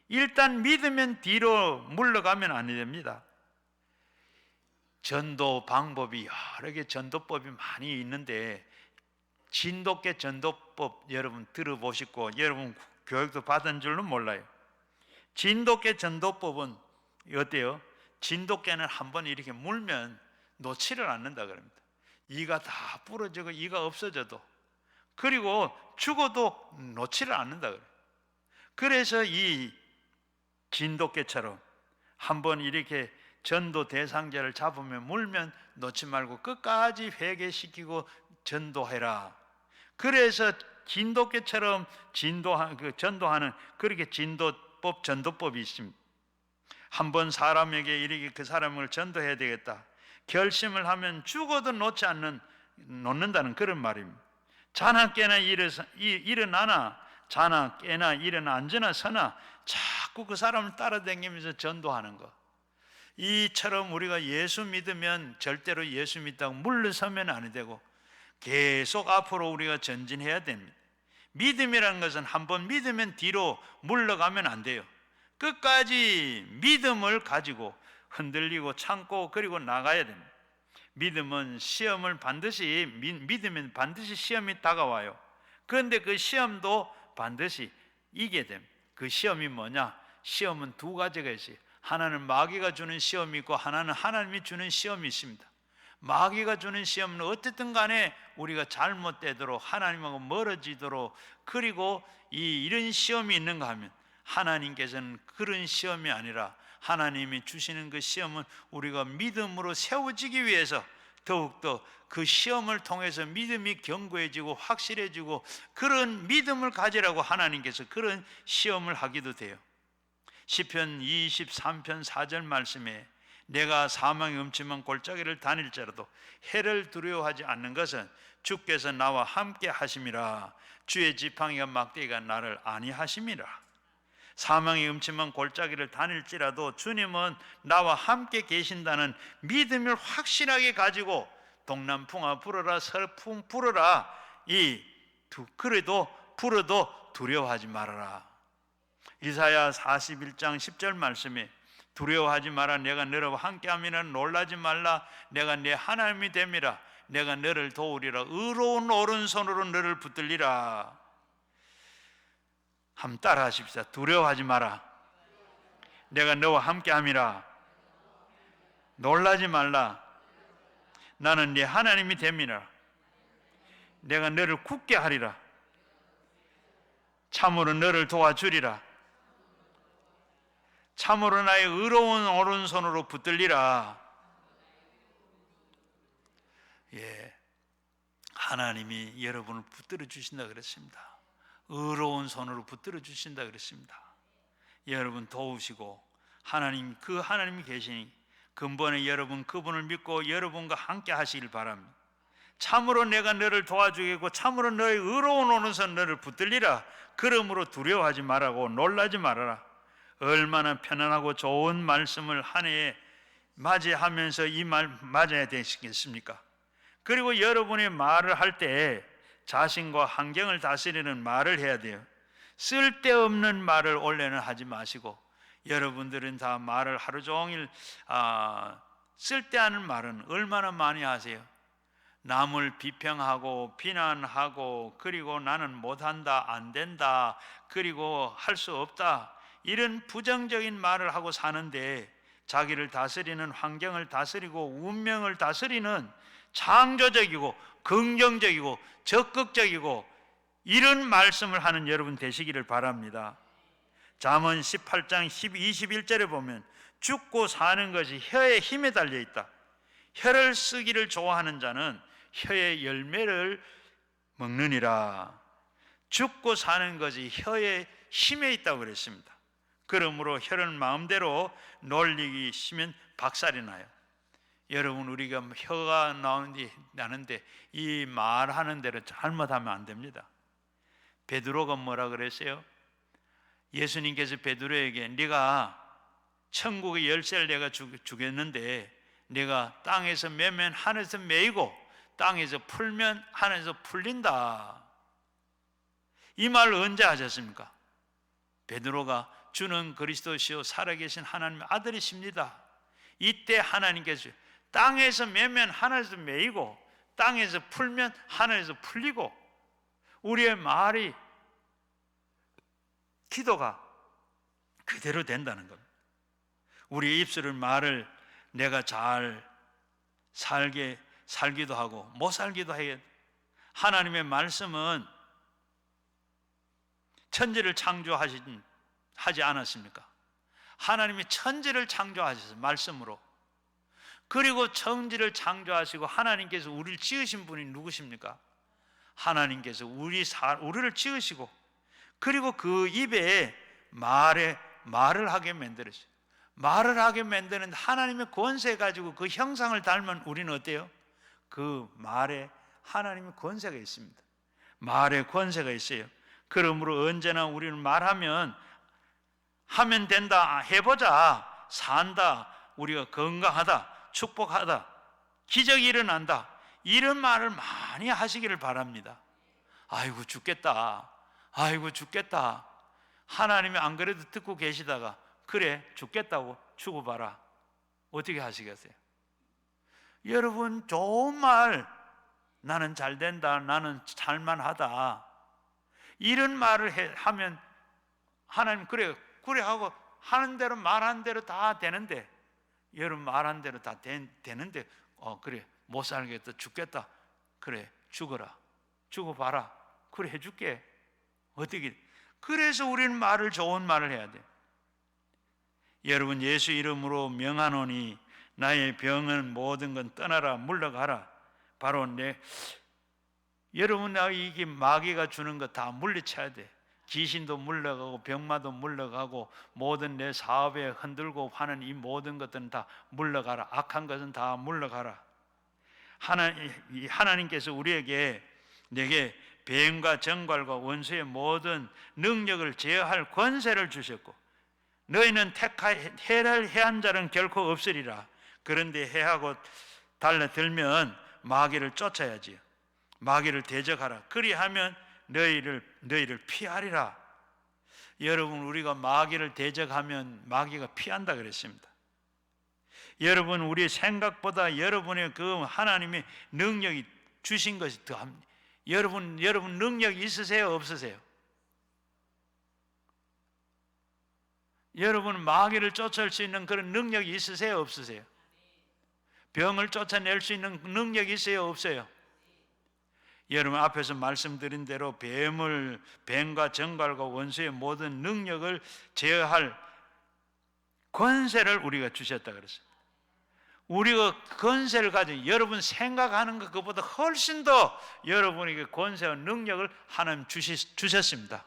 일단 믿으면 뒤로 물러가면 안 됩니다. 전도 방법이 여러 개, 전도법이 많이 있는데 진돗개 전도법 여러분 들어보시고 여러분 교육도 받은 줄은 몰라요. 진돗개 전도법은 어때요? 진돗개는 한번 이렇게 물면 놓지를 않는다 그럽니다. 이가 다 부러지고 이가 없어져도, 그리고 죽어도 놓지를 않는다 그래요. 그래서 이 진돗개처럼 한번 이렇게 전도 대상자를 잡으면 물면 놓지 말고 끝까지 회개시키고 전도해라. 그래서 진돗개처럼 전도하는 그렇게 전도법이 있습니다. 한번 사람에게 이렇게 그 사람을 전도해야 되겠다 결심을 하면 죽어도 놓는다는 그런 말입니다. 자나 깨나 일어나나, 자나 깨나 일어나 앉으나 서나 자꾸 그 사람을 따라다니면서 전도하는 것. 이처럼 우리가 예수 믿으면 절대로 예수 믿다고 물러서면 안 되고 계속 앞으로 우리가 전진해야 됩니다. 믿음이라는 것은 한번 믿으면 뒤로 물러가면 안 돼요. 끝까지 믿음을 가지고 흔들리고 참고 그리고 나가야 됩니다. 믿으면 믿으면 반드시 시험이 다가와요. 그런데 그 시험도 반드시 이기게 됩니다. 그 시험이 뭐냐? 시험은 두 가지가 있어요. 하나는 마귀가 주는 시험이 있고 하나는 하나님이 주는 시험이 있습니다. 마귀가 주는 시험은 어쨌든 간에 우리가 잘못되도록 하나님하고 멀어지도록, 그리고 이런 시험이 있는가 하면 하나님께서는 그런 시험이 아니라 하나님이 주시는 그 시험은 우리가 믿음으로 세워지기 위해서 더욱더 그 시험을 통해서 믿음이 견고해지고 확실해지고 그런 믿음을 가지라고 하나님께서 그런 시험을 하기도 돼요. 시편 23편 4절 말씀에 내가 사망의 음침한 골짜기를 다닐지라도 해를 두려워하지 않는 것은 주께서 나와 함께 하심이라. 주의 지팡이와 막대기가 나를 안위하심이라. 사망의 음침한 골짜기를 다닐지라도 주님은 나와 함께 계신다는 믿음을 확실하게 가지고 동남풍아 불어라 서풍 불어라, 그래도 불어도 두려워하지 말아라. 이사야 41장 10절 말씀에 두려워하지 마라, 내가 너와 함께함이라. 놀라지 말라, 내가 내 하나님이 됨이라. 내가 너를 도우리라. 의로운 오른손으로 너를 붙들리라. 한번 따라 하십시다. 두려워하지 마라, 내가 너와 함께함이라. 놀라지 말라, 나는 네 하나님이 됨이라. 내가 너를 굳게 하리라. 참으로 너를 도와주리라. 참으로 나의 의로운 오른손으로 붙들리라. 예, 하나님이 여러분을 붙들어 주신다 그랬습니다. 의로운 손으로 붙들어 주신다 그랬습니다. 여러분 도우시고 그 하나님이 계시니 근본에 여러분 그분을 믿고 여러분과 함께 하시길 바랍니다. 참으로 내가 너를 도와주겠고 참으로 너의 의로운 오른손 너를 붙들리라. 그러므로 두려워하지 말라고 놀라지 말아라. 얼마나 편안하고 좋은 말씀을 한 해에 맞이하면서 이 말 맞아야 되시겠습니까? 그리고 여러분이 말을 할 때 자신과 환경을 다스리는 말을 해야 돼요. 쓸데없는 말을 원래는 하지 마시고, 여러분들은 다 말을 하루 종일 쓸데없는 말은 얼마나 많이 하세요? 남을 비평하고 비난하고, 그리고 나는 못한다, 안 된다, 그리고 할 수 없다, 이런 부정적인 말을 하고 사는데, 자기를 다스리는, 환경을 다스리고 운명을 다스리는 창조적이고 긍정적이고 적극적이고 이런 말씀을 하는 여러분 되시기를 바랍니다. 잠언 18장 21절에 보면 죽고 사는 것이 혀의 힘에 달려 있다. 혀를 쓰기를 좋아하는 자는 혀의 열매를 먹느니라. 죽고 사는 것이 혀의 힘에 있다고 그랬습니다. 그러므로 혀를 마음대로 놀리기 쉬면 박살이 나요. 여러분, 우리가 혀가 나는데 이 말하는 대로 잘못하면 안 됩니다. 베드로가 뭐라 그랬어요? 예수님께서 베드로에게 네가 천국의 열쇠를 내가 주겠는데 네가 땅에서 매면 하늘에서 매이고 땅에서 풀면 하늘에서 풀린다. 이 말을 언제 하셨습니까? 베드로가 주는 그리스도시요 살아계신 하나님의 아들이십니다. 이때 하나님께서 땅에서 매면 하늘에서 매이고 땅에서 풀면 하늘에서 풀리고, 우리의 말이, 기도가 그대로 된다는 겁니다. 우리의 입술을 말을 내가 잘 살기도 하고 못 살기도 해요. 하나님의 말씀은 천지를 하지 않았습니까? 하나님이 천지를 창조하셔서 말씀으로, 그리고 천지를 창조하시고 하나님께서 우리를 지으신 분이 누구십니까? 하나님께서 우리를 지으시고, 그리고 그 입에 말을 하게 만들었어요. 말을 하게 만드는 하나님의 권세 가지고 그 형상을 닮은 우리는 어때요? 그 말에 하나님의 권세가 있습니다. 말에 권세가 있어요. 그러므로 언제나 우리는 말하면 하면 된다, 해보자, 산다, 우리가 건강하다, 축복하다, 기적이 일어난다, 이런 말을 많이 하시기를 바랍니다. 아이고 죽겠다, 아이고 죽겠다. 하나님이 안 그래도 듣고 계시다가 그래 죽겠다고 죽어봐라, 어떻게 하시겠어요? 여러분, 좋은 말, 나는 잘 된다, 나는 살만하다, 이런 말을 하면 하나님 그래 하고 하는 대로 말한 대로 다 되는데, 여러분 말한 대로 다 되는데 그래 못 살겠다, 죽겠다, 그래 죽어라, 죽어봐라, 그래 해줄게, 어떻게. 그래서 우리는 좋은 말을 해야 돼. 여러분, 예수 이름으로 명하노니 나의 병은 모든 건 떠나라, 물러가라. 바로 여러분, 이게 마귀가 주는 거 다 물리쳐야 돼. 귀신도 물러가고 병마도 물러가고 모든 내 사업에 흔들고 하는 이 모든 것들은 다 물러가라. 악한 것은 다 물러가라. 하나님께서 우리에게 내게 뱀과 정갈과 원수의 모든 능력을 제어할 권세를 주셨고, 너희는 해를 해한 자는 결코 없으리라. 그런데 해하고 달려들면 마귀를 쫓아야지요. 마귀를 대적하라. 그리하면 너희를 피하리라. 여러분, 우리가 마귀를 대적하면 마귀가 피한다 그랬습니다. 여러분, 우리 생각보다 여러분의 그 하나님의 능력이 주신 것이 더합니다. 여러분 능력 있으세요, 없으세요? 여러분 마귀를 쫓아낼 수 있는 그런 능력이 있으세요, 없으세요? 병을 쫓아낼 수 있는 능력이 있어요, 없어요? 여러분, 앞에서 말씀드린 대로 뱀과 정갈과 원수의 모든 능력을 제어할 권세를 우리가 주셨다 그랬어요. 우리가 권세를 가진, 여러분 생각하는 것보다 훨씬 더 여러분에게 권세와 능력을 하나님 주셨습니다.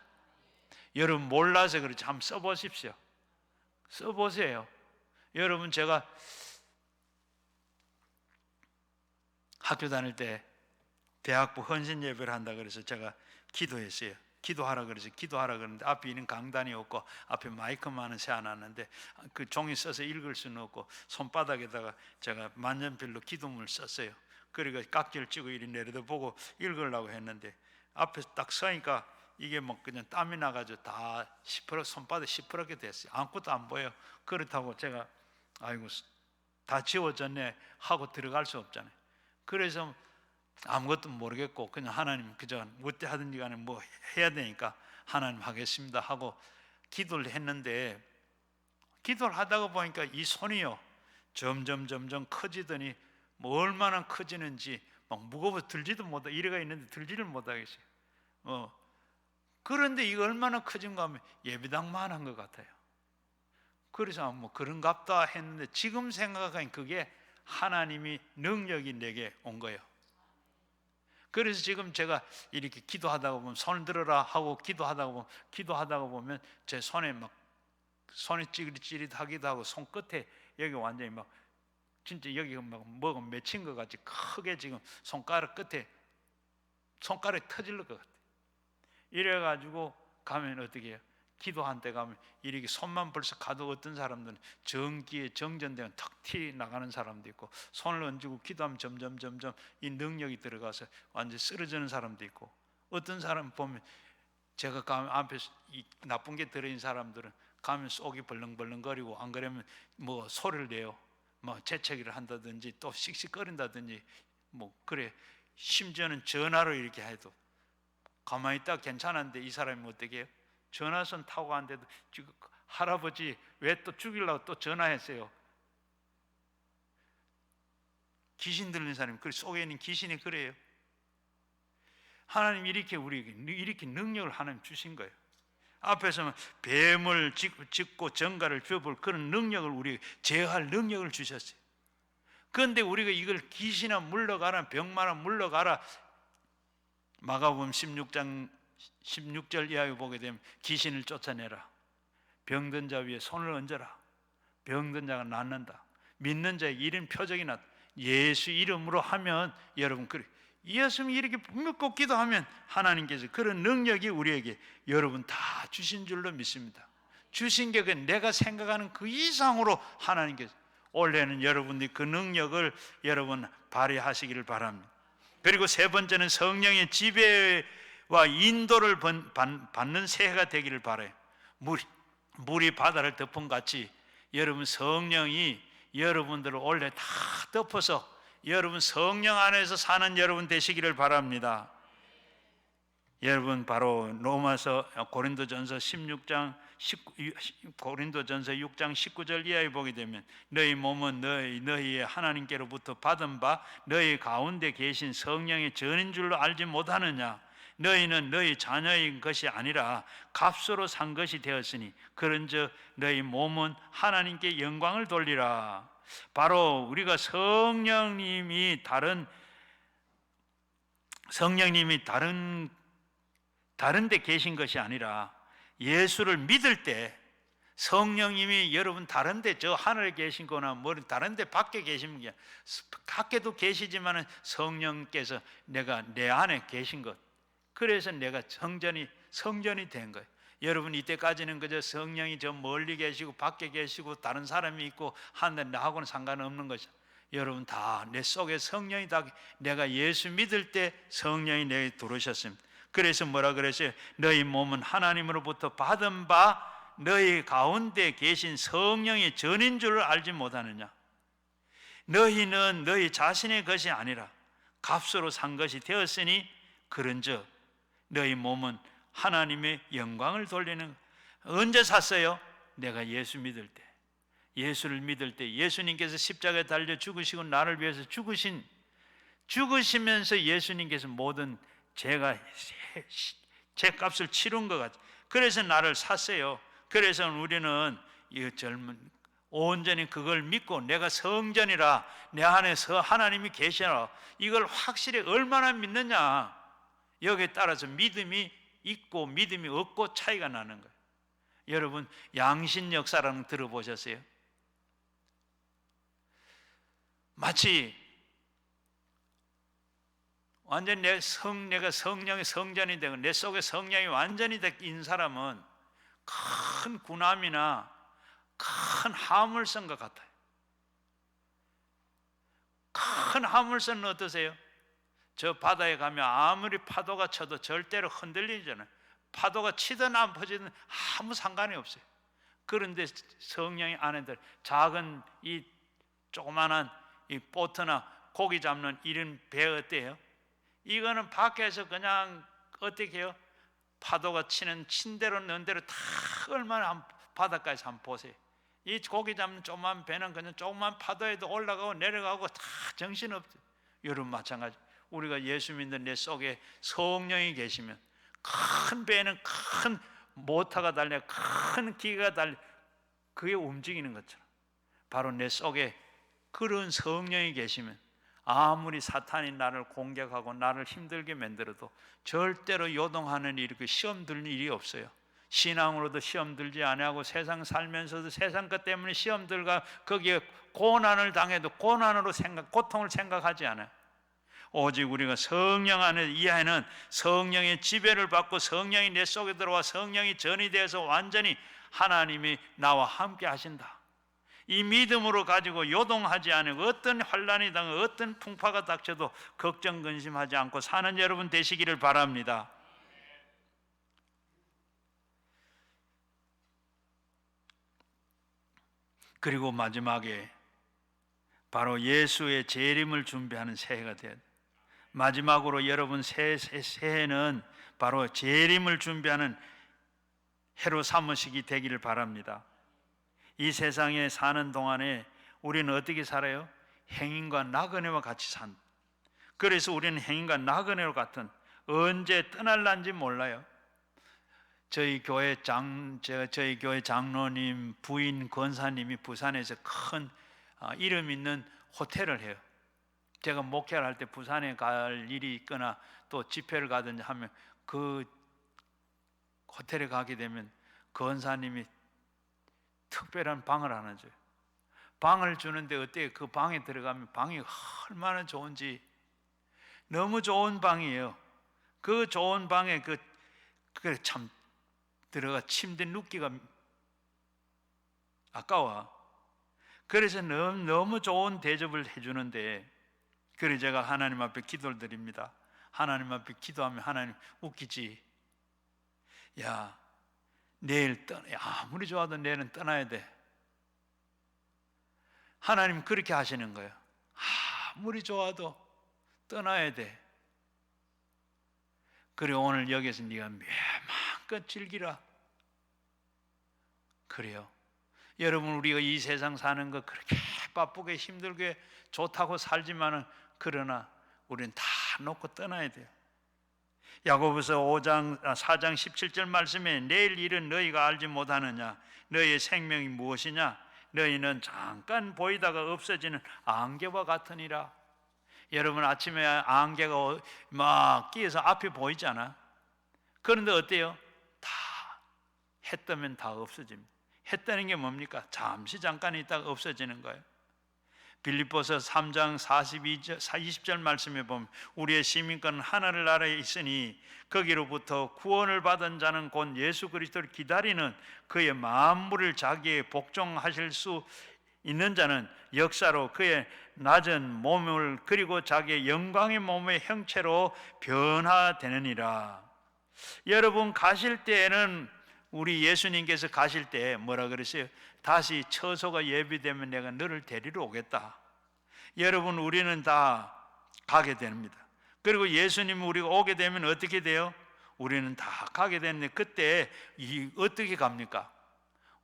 여러분 몰라서 그렇지 한번 써보십시오. 써보세요. 여러분, 제가 학교 다닐 때 대학부 헌신 예배를 한다 그래서 제가 기도했어요. 기도하라 그래서 기도하라 그러는데 앞에 있는 강단이 없고 앞에 마이크만은 세워놨는데 그 종이 써서 읽을 수는 없고 손바닥에다가 제가 만년필로 기도문을 썼어요. 그러니까 깍지를 찌고 이리 내려다보고 읽으려고 했는데 앞에 딱 서니까 이게 뭐 그냥 땀이 나가지고 다 손바닥 시퍼렇게 됐어요. 아무것도 안 보여. 그렇다고 제가 아이고 다 지워졌네 하고 들어갈 수 없잖아요. 그래서 아무것도 모르겠고 그냥 하나님 그저 어때 하든지 간에 뭐 해야 되니까 하나님 하겠습니다 하고 기도를 했는데, 기도를 하다가 보니까 이 손이요 점점 커지더니 뭐 얼마나 커지는지 막 무거워서 들지도 못하고, 이래가 있는데 들지를 못하겠어요. 그런데 이거 얼마나 커진가 하면 예배당만 한 것 같아요. 그래서 뭐 그런갑다 했는데 지금 생각하니 그게 하나님이 능력이 내게 온 거예요. 그래서 지금 제가 이렇게 기도하다가 보면 손을 들어라 하고 기도하다가 보면 제 손에 막 손이 찌릿찌릿하기도 하고 손끝에 여기 완전히 막 진짜 여기가 막 뭐가 맺힌 것 같이 크게 지금 손가락이 터질 것 같아요. 이래가지고 가면 어떻게 해요? 기도한 때 가면 이렇게 손만 벌써 가도 어떤 사람들은 전기에 정전되면 턱 티 나가는 사람도 있고, 손을 얹고 기도하면 점점 이 능력이 들어가서 완전히 쓰러지는 사람도 있고, 어떤 사람 보면 제가 가면 앞에 이 나쁜 게 들어있는 사람들은 가면 속이 벌렁벌렁거리고 안 그러면 뭐 소리를 내요. 뭐 재채기를 한다든지 또 씩씩거린다든지 뭐 그래. 심지어는 전화로 이렇게 해도 가만히 있다 괜찮은데 이 사람이 어떻게 해요? 전화선 타고 가는데도 지금 할아버지 왜 또 죽이려고 또 전화했어요. 귀신 들린 사람이 그 속에 있는 귀신이 그래요. 하나님 이렇게 우리에게 이렇게 능력을 하나님 주신 거예요. 앞에서는 뱀을 짚고 정갈을 펴볼 그런 능력을 우리에게 제어할 능력을 주셨어요. 그런데 우리가 이걸 귀신아 물러가라, 병마나 물러가라, 마가복음 16장 16절 이하에 보게 되면 귀신을 쫓아내라, 병든 자 위에 손을 얹어라, 병든 자가 낫는다, 믿는 자의 이름 표적이 났다. 예수 이름으로 하면 여러분 그래, 예수님이 이렇게 믿고 기도하면 하나님께서 그런 능력이 우리에게 여러분 다 주신 줄로 믿습니다. 주신 게 내가 생각하는 그 이상으로 하나님께서 올해는 여러분들이 그 능력을 여러분 발휘하시기를 바랍니다. 그리고 세 번째는 성령의 지배와 인도를 받는 새해가 되기를 바라요. 물이 바다를 덮은 같이 여러분 성령이 여러분들을 올해 다 덮어서 여러분 성령 안에서 사는 여러분 되시기를 바랍니다. 여러분 바로 로마서 고린도전서 6장 19절 이하에 보게 되면 너희 몸은 너희의 하나님께로부터 받은 바 너희 가운데 계신 성령의 전인 줄로 알지 못하느냐. 너희는 너희 자녀인 것이 아니라 값으로 산 것이 되었으니 그런즉 너희 몸은 하나님께 영광을 돌리라. 바로 우리가 성령님이 다른 데 계신 것이 아니라 예수를 믿을 때 성령님이 여러분 다른 데 저 하늘에 계신 거나 뭐 다른 데 밖에 계신 게 밖에도 계시지만은 성령께서 내가 내 안에 계신 것, 그래서 내가 성전이 된 거예요. 여러분 이때까지는 그저 성령이 저 멀리 계시고 밖에 계시고 다른 사람이 있고 하는데 나하고는 상관없는 것이죠. 여러분 다 내 속에 성령이 다, 내가 예수 믿을 때 성령이 내게 들어오셨습니다. 그래서 뭐라 그랬어요? 너희 몸은 하나님으로부터 받은 바 너희 가운데 계신 성령의 전인 줄을 알지 못하느냐. 너희는 너희 자신의 것이 아니라 값으로 산 것이 되었으니 그런즉 너희 몸은 하나님의 영광을 돌리는. 언제 샀어요? 내가 예수 믿을 때, 예수를 믿을 때 예수님께서 십자가에 달려 죽으시고 나를 위해서 죽으시면서 예수님께서 모든 죄값을 치른 것 같아요. 그래서 나를 샀어요. 그래서 우리는 이 젊은 온전히 그걸 믿고 내가 성전이라, 내 안에서 하나님이 계시라, 이걸 확실히 얼마나 믿느냐, 여기에 따라서 믿음이 있고 믿음이 없고 차이가 나는 거예요. 여러분, 양신 역사라는 거 들어보셨어요? 마치 완전히 내가 성령의 성전이 되고 내 속에 성령이 완전히 된 사람은 큰 군함이나 큰 화물선과 같아요. 큰 화물선은 어떠세요? 저 바다에 가면 아무리 파도가 쳐도 절대로 흔들리잖아요. 파도가 치든 안 퍼지든 아무 상관이 없어요. 그런데 성령이 안에 들 작은 이 조그마한 이 보트나 고기 잡는 이런 배 어때요? 이거는 밖에서 그냥 어떻게 해요? 파도가 치는 친대로 는대로 다 얼마나 바닷가에서 한번 보세요. 이 고기 잡는 조그만 배는 그냥 조그만 파도에도 올라가고 내려가고 다 정신없죠. 여러분 마찬가지. 우리가 예수 믿는 내 속에 성령이 계시면 큰 배는 큰 모터가 달려 큰 기계가 달려 그게 움직이는 것처럼 바로 내 속에 그런 성령이 계시면 아무리 사탄이 나를 공격하고 나를 힘들게 만들어도 절대로 요동하는 일이, 시험 들 일이 없어요. 신앙으로도 시험 들지 아니하고 세상 살면서도 세상 것 때문에 시험 들가 거기에 고난을 당해도 고난으로 고통을 생각하지 않아요. 오직 우리가 성령 안에 이하에는 성령의 지배를 받고 성령이 내 속에 들어와 성령이 전이 되어서 완전히 하나님이 나와 함께 하신다. 이 믿음으로 가지고 요동하지 않고 어떤 환난이 당하고 어떤 풍파가 닥쳐도 걱정 근심하지 않고 사는 여러분 되시기를 바랍니다. 그리고 마지막에 바로 예수의 재림을 준비하는 새해가 되어야 돼요. 마지막으로 여러분 새해는 바로 재림을 준비하는 해로 삼으시기 되기를 바랍니다. 이 세상에 사는 동안에 우리는 어떻게 살아요? 행인과 나그네와 같이 산. 그래서 우리는 행인과 나그네와 같은, 언제 떠날란지 몰라요. 저희 교회 장로님 부인 권사님이 부산에서 큰 이름 있는 호텔을 해요. 제가 목회를 할 때 부산에 갈 일이 있거나 또 집회를 가든지 하면 그 호텔에 가게 되면 권사님이 특별한 방을 하나 줘요. 방을 주는데 어때요? 그 방에 들어가면 방이 얼마나 좋은지, 너무 좋은 방이에요. 그 좋은 방에 참 들어가 침대 눕기가 아까워. 그래서 너무 좋은 대접을 해주는데, 그래서 제가 하나님 앞에 기도를 드립니다. 하나님 앞에 기도하면 하나님 웃기지. 야, 내일 아무리 좋아도 내일은 떠나야 돼. 하나님 그렇게 하시는 거예요. 아무리 좋아도 떠나야 돼. 그리고 오늘 여기서 네가 마음껏 즐기라. 그래요. 여러분, 우리가 이 세상 사는 거 그렇게 바쁘게 힘들게 좋다고 살지만은, 그러나 우리는 다 놓고 떠나야 돼요. 야고보서 4장 17절 말씀에 내일 일은 너희가 알지 못하느냐? 너희의 생명이 무엇이냐? 너희는 잠깐 보이다가 없어지는 안개와 같으니라. 여러분, 아침에 안개가 막 끼어서 앞이 보이잖아. 그런데 어때요? 다 해 뜨면 다 없어집니다. 해 뜨는 게 뭡니까? 잠시 잠깐 있다가 없어지는 거예요. 빌립보서 3장 20절 말씀에 보면 우리의 시민권은 하늘 나라에 있으니 거기로부터 구원을 받은 자는 곧 예수 그리스도를 기다리는 그의 만물을 자기의 복종하실 수 있는 자는 역사로 그의 낮은 몸을 그리고 자기의 영광의 몸의 형체로 변화되느니라. 여러분, 가실 때에는 우리 예수님께서 가실 때 뭐라 그랬어요? 다시 처소가 예비되면 내가 너를 데리러 오겠다. 여러분, 우리는 다 가게 됩니다. 그리고 예수님이 우리가 오게 되면 어떻게 돼요? 우리는 다 가게 되는데, 그때 어떻게 갑니까?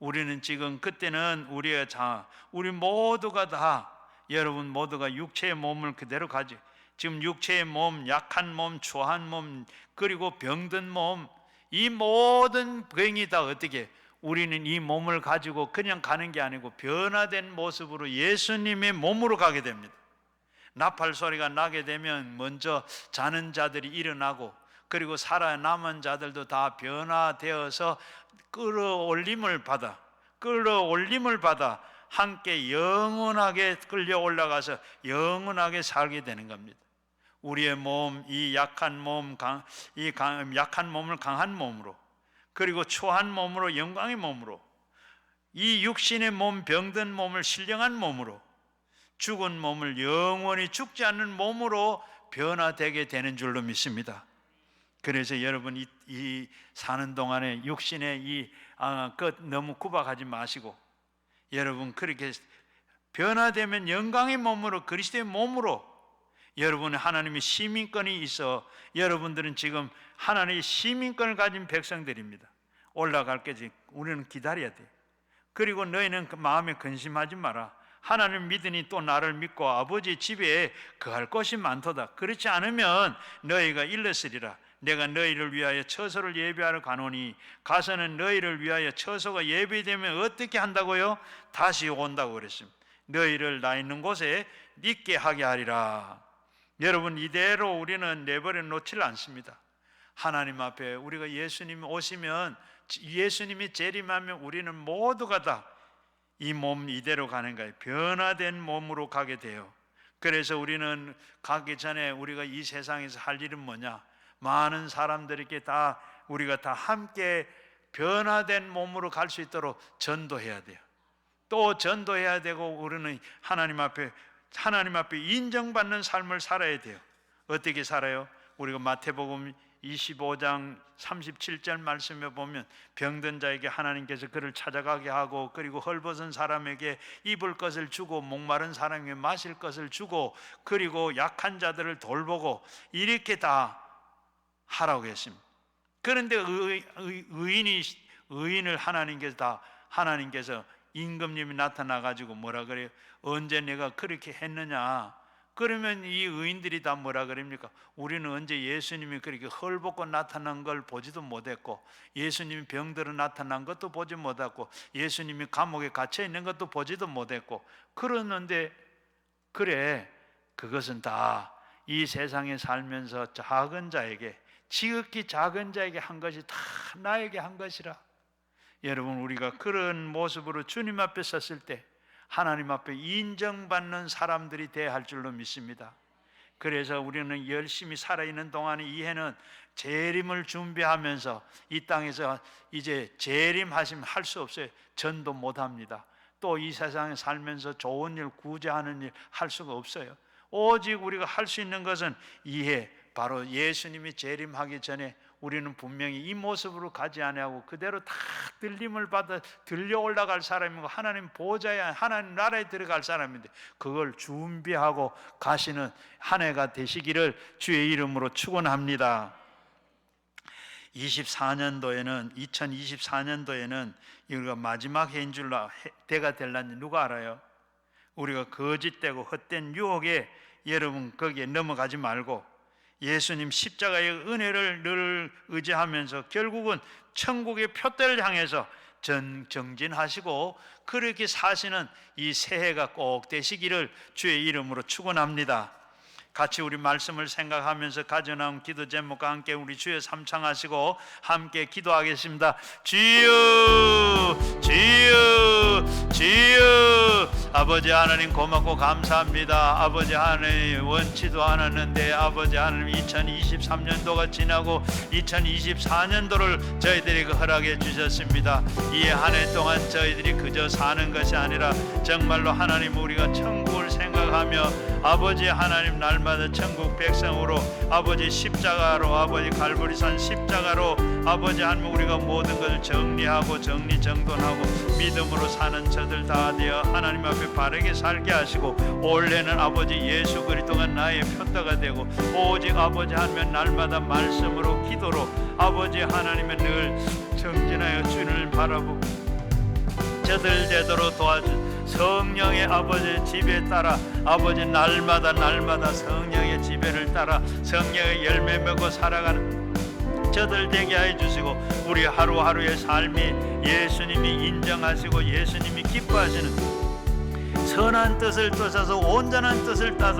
우리는 지금 그때는 우리 모두가 다, 여러분 모두가 육체의 몸을 그대로 가지. 지금 육체의 몸, 약한 몸, 추한 몸, 그리고 병든 몸, 이 모든 병이 다 어떻게 우리는 이 몸을 가지고 그냥 가는 게 아니고 변화된 모습으로 예수님의 몸으로 가게 됩니다. 나팔 소리가 나게 되면 먼저 자는 자들이 일어나고, 그리고 살아남은 자들도 다 변화되어서 끌어올림을 받아 함께 영원하게 끌려 올라가서 영원하게 살게 되는 겁니다. 우리의 몸, 이 약한 몸, 약한 몸을 강한 몸으로, 그리고 초한 몸으로 영광의 몸으로, 이 육신의 몸, 병든 몸을 신령한 몸으로, 죽은 몸을 영원히 죽지 않는 몸으로 변화되게 되는 줄로 믿습니다. 그래서 여러분 이 사는 동안에 육신의 것 너무 구박하지 마시고, 여러분 그렇게 변화되면 영광의 몸으로, 그리스도의 몸으로 여러분의 하나님의 시민권이 있어 여러분들은 지금 하나님의 시민권을 가진 백성들입니다. 올라갈 때까지 우리는 기다려야 돼. 그리고 너희는 그 마음에 근심하지 마라. 하나님 믿으니 또 나를 믿고 아버지 집에 거할 것이 많도다. 그렇지 않으면 너희가 일렀으리라. 내가 너희를 위하여 처소를 예비하러 가노니 가서는 너희를 위하여 처소가 예비되면 어떻게 한다고요? 다시 온다고 그랬습니다. 너희를 나 있는 곳에 있게 하게 하리라. 여러분, 이대로 우리는 내버려 놓질 않습니다. 하나님 앞에 우리가 예수님이 오시면, 예수님이 재림하면 우리는 모두가 다 이 몸 이대로 가는 거예요. 변화된 몸으로 가게 돼요. 그래서 우리는 가기 전에 우리가 이 세상에서 할 일은 뭐냐? 많은 사람들에게 다 우리가 다 함께 변화된 몸으로 갈 수 있도록 전도해야 돼요. 또 전도해야 되고, 우리는 하나님 앞에 인정받는 삶을 살아야 돼요. 어떻게 살아요? 우리가 마태복음 25장 37절 말씀에 보면 병든 자에게 하나님께서 그를 찾아가게 하고, 그리고 헐벗은 사람에게 입을 것을 주고, 목마른 사람에게 마실 것을 주고, 그리고 약한 자들을 돌보고, 이렇게 다 하라고 했습니다. 그런데 의인을 하나님께서 임금님이 나타나 가지고 뭐라 그래요? 언제 내가 그렇게 했느냐? 그러면 이 의인들이 다 뭐라 그럽니까? 우리는 언제 예수님이 그렇게 헐벗고 나타난 걸 보지도 못했고, 예수님이 병들어 나타난 것도 보지 못했고, 예수님이 감옥에 갇혀 있는 것도 보지도 못했고, 그러는데, 그래, 그것은 다 이 세상에 살면서 작은 자에게, 지극히 작은 자에게 한 것이 다 나에게 한 것이라. 여러분, 우리가 그런 모습으로 주님 앞에 섰을 때 하나님 앞에 인정받는 사람들이 돼야 할 줄로 믿습니다. 그래서 우리는 열심히 살아있는 동안에 이 해는 재림을 준비하면서 이 땅에서 이제 재림하시면 할 수 없어요. 전도 못합니다. 또 이 세상에 살면서 좋은 일, 구제하는 일 할 수가 없어요. 오직 우리가 할 수 있는 것은 이해, 바로 예수님이 재림하기 전에 우리는 분명히 이 모습으로 가지 아니하고 그대로 다 들림을 받아 들려 올라갈 사람이고, 하나님 보좌에, 하나님 나라에 들어갈 사람인데, 그걸 준비하고 가시는 한 해가 되시기를 주의 이름으로 축원합니다. 2024년도에는 우리가 마지막 해인 줄로 대가 될란지 누가 알아요? 우리가 거짓되고 헛된 유혹에 여러분 거기에 넘어가지 말고 예수님 십자가의 은혜를 늘 의지하면서 결국은 천국의 표대를 향해서 정진하시고 그렇게 사시는 이 새해가 꼭 되시기를 주의 이름으로 축원합니다. 같이 우리 말씀을 생각하면서 가져나온 기도 제목과 함께 우리 주여 삼창하시고 함께 기도하겠습니다. 주여, 주여, 주여. 아버지 하나님 고맙고 감사합니다. 아버지 하나님 원치도 않았는데 아버지 하나님 2023년도가 지나고 2024년도를 저희들에게 허락해 주셨습니다. 이 한 해 동안 저희들이 그저 사는 것이 아니라 정말로 하나님 우리가 천국을 생각하며 아버지 하나님 날마다 천국 백성으로 아버지 십자가로, 아버지 갈보리산 십자가로 아버지 하나님 우리가 모든 것을 정리하고 정리정돈하고 믿음으로 사는 저들 다 되어 하나님 앞에 바르게 살게 하시고, 올해는 아버지 예수 그리스도가 나의 표대가 되고 오직 아버지 하나님 날마다 말씀으로 기도로 아버지 하나님의 늘 정진하여 주님을 바라보고 저들 되도록 도와주 성령의 아버지 지배 따라 아버지 날마다 성령의 지배를 따라 성령의 열매 맺고 살아가는 지체들 되게 해 주시고 우리 하루하루의 삶이 예수님이 인정하시고 예수님이 기뻐하시는 선한 뜻을 떠셔서 온전한 뜻을 따라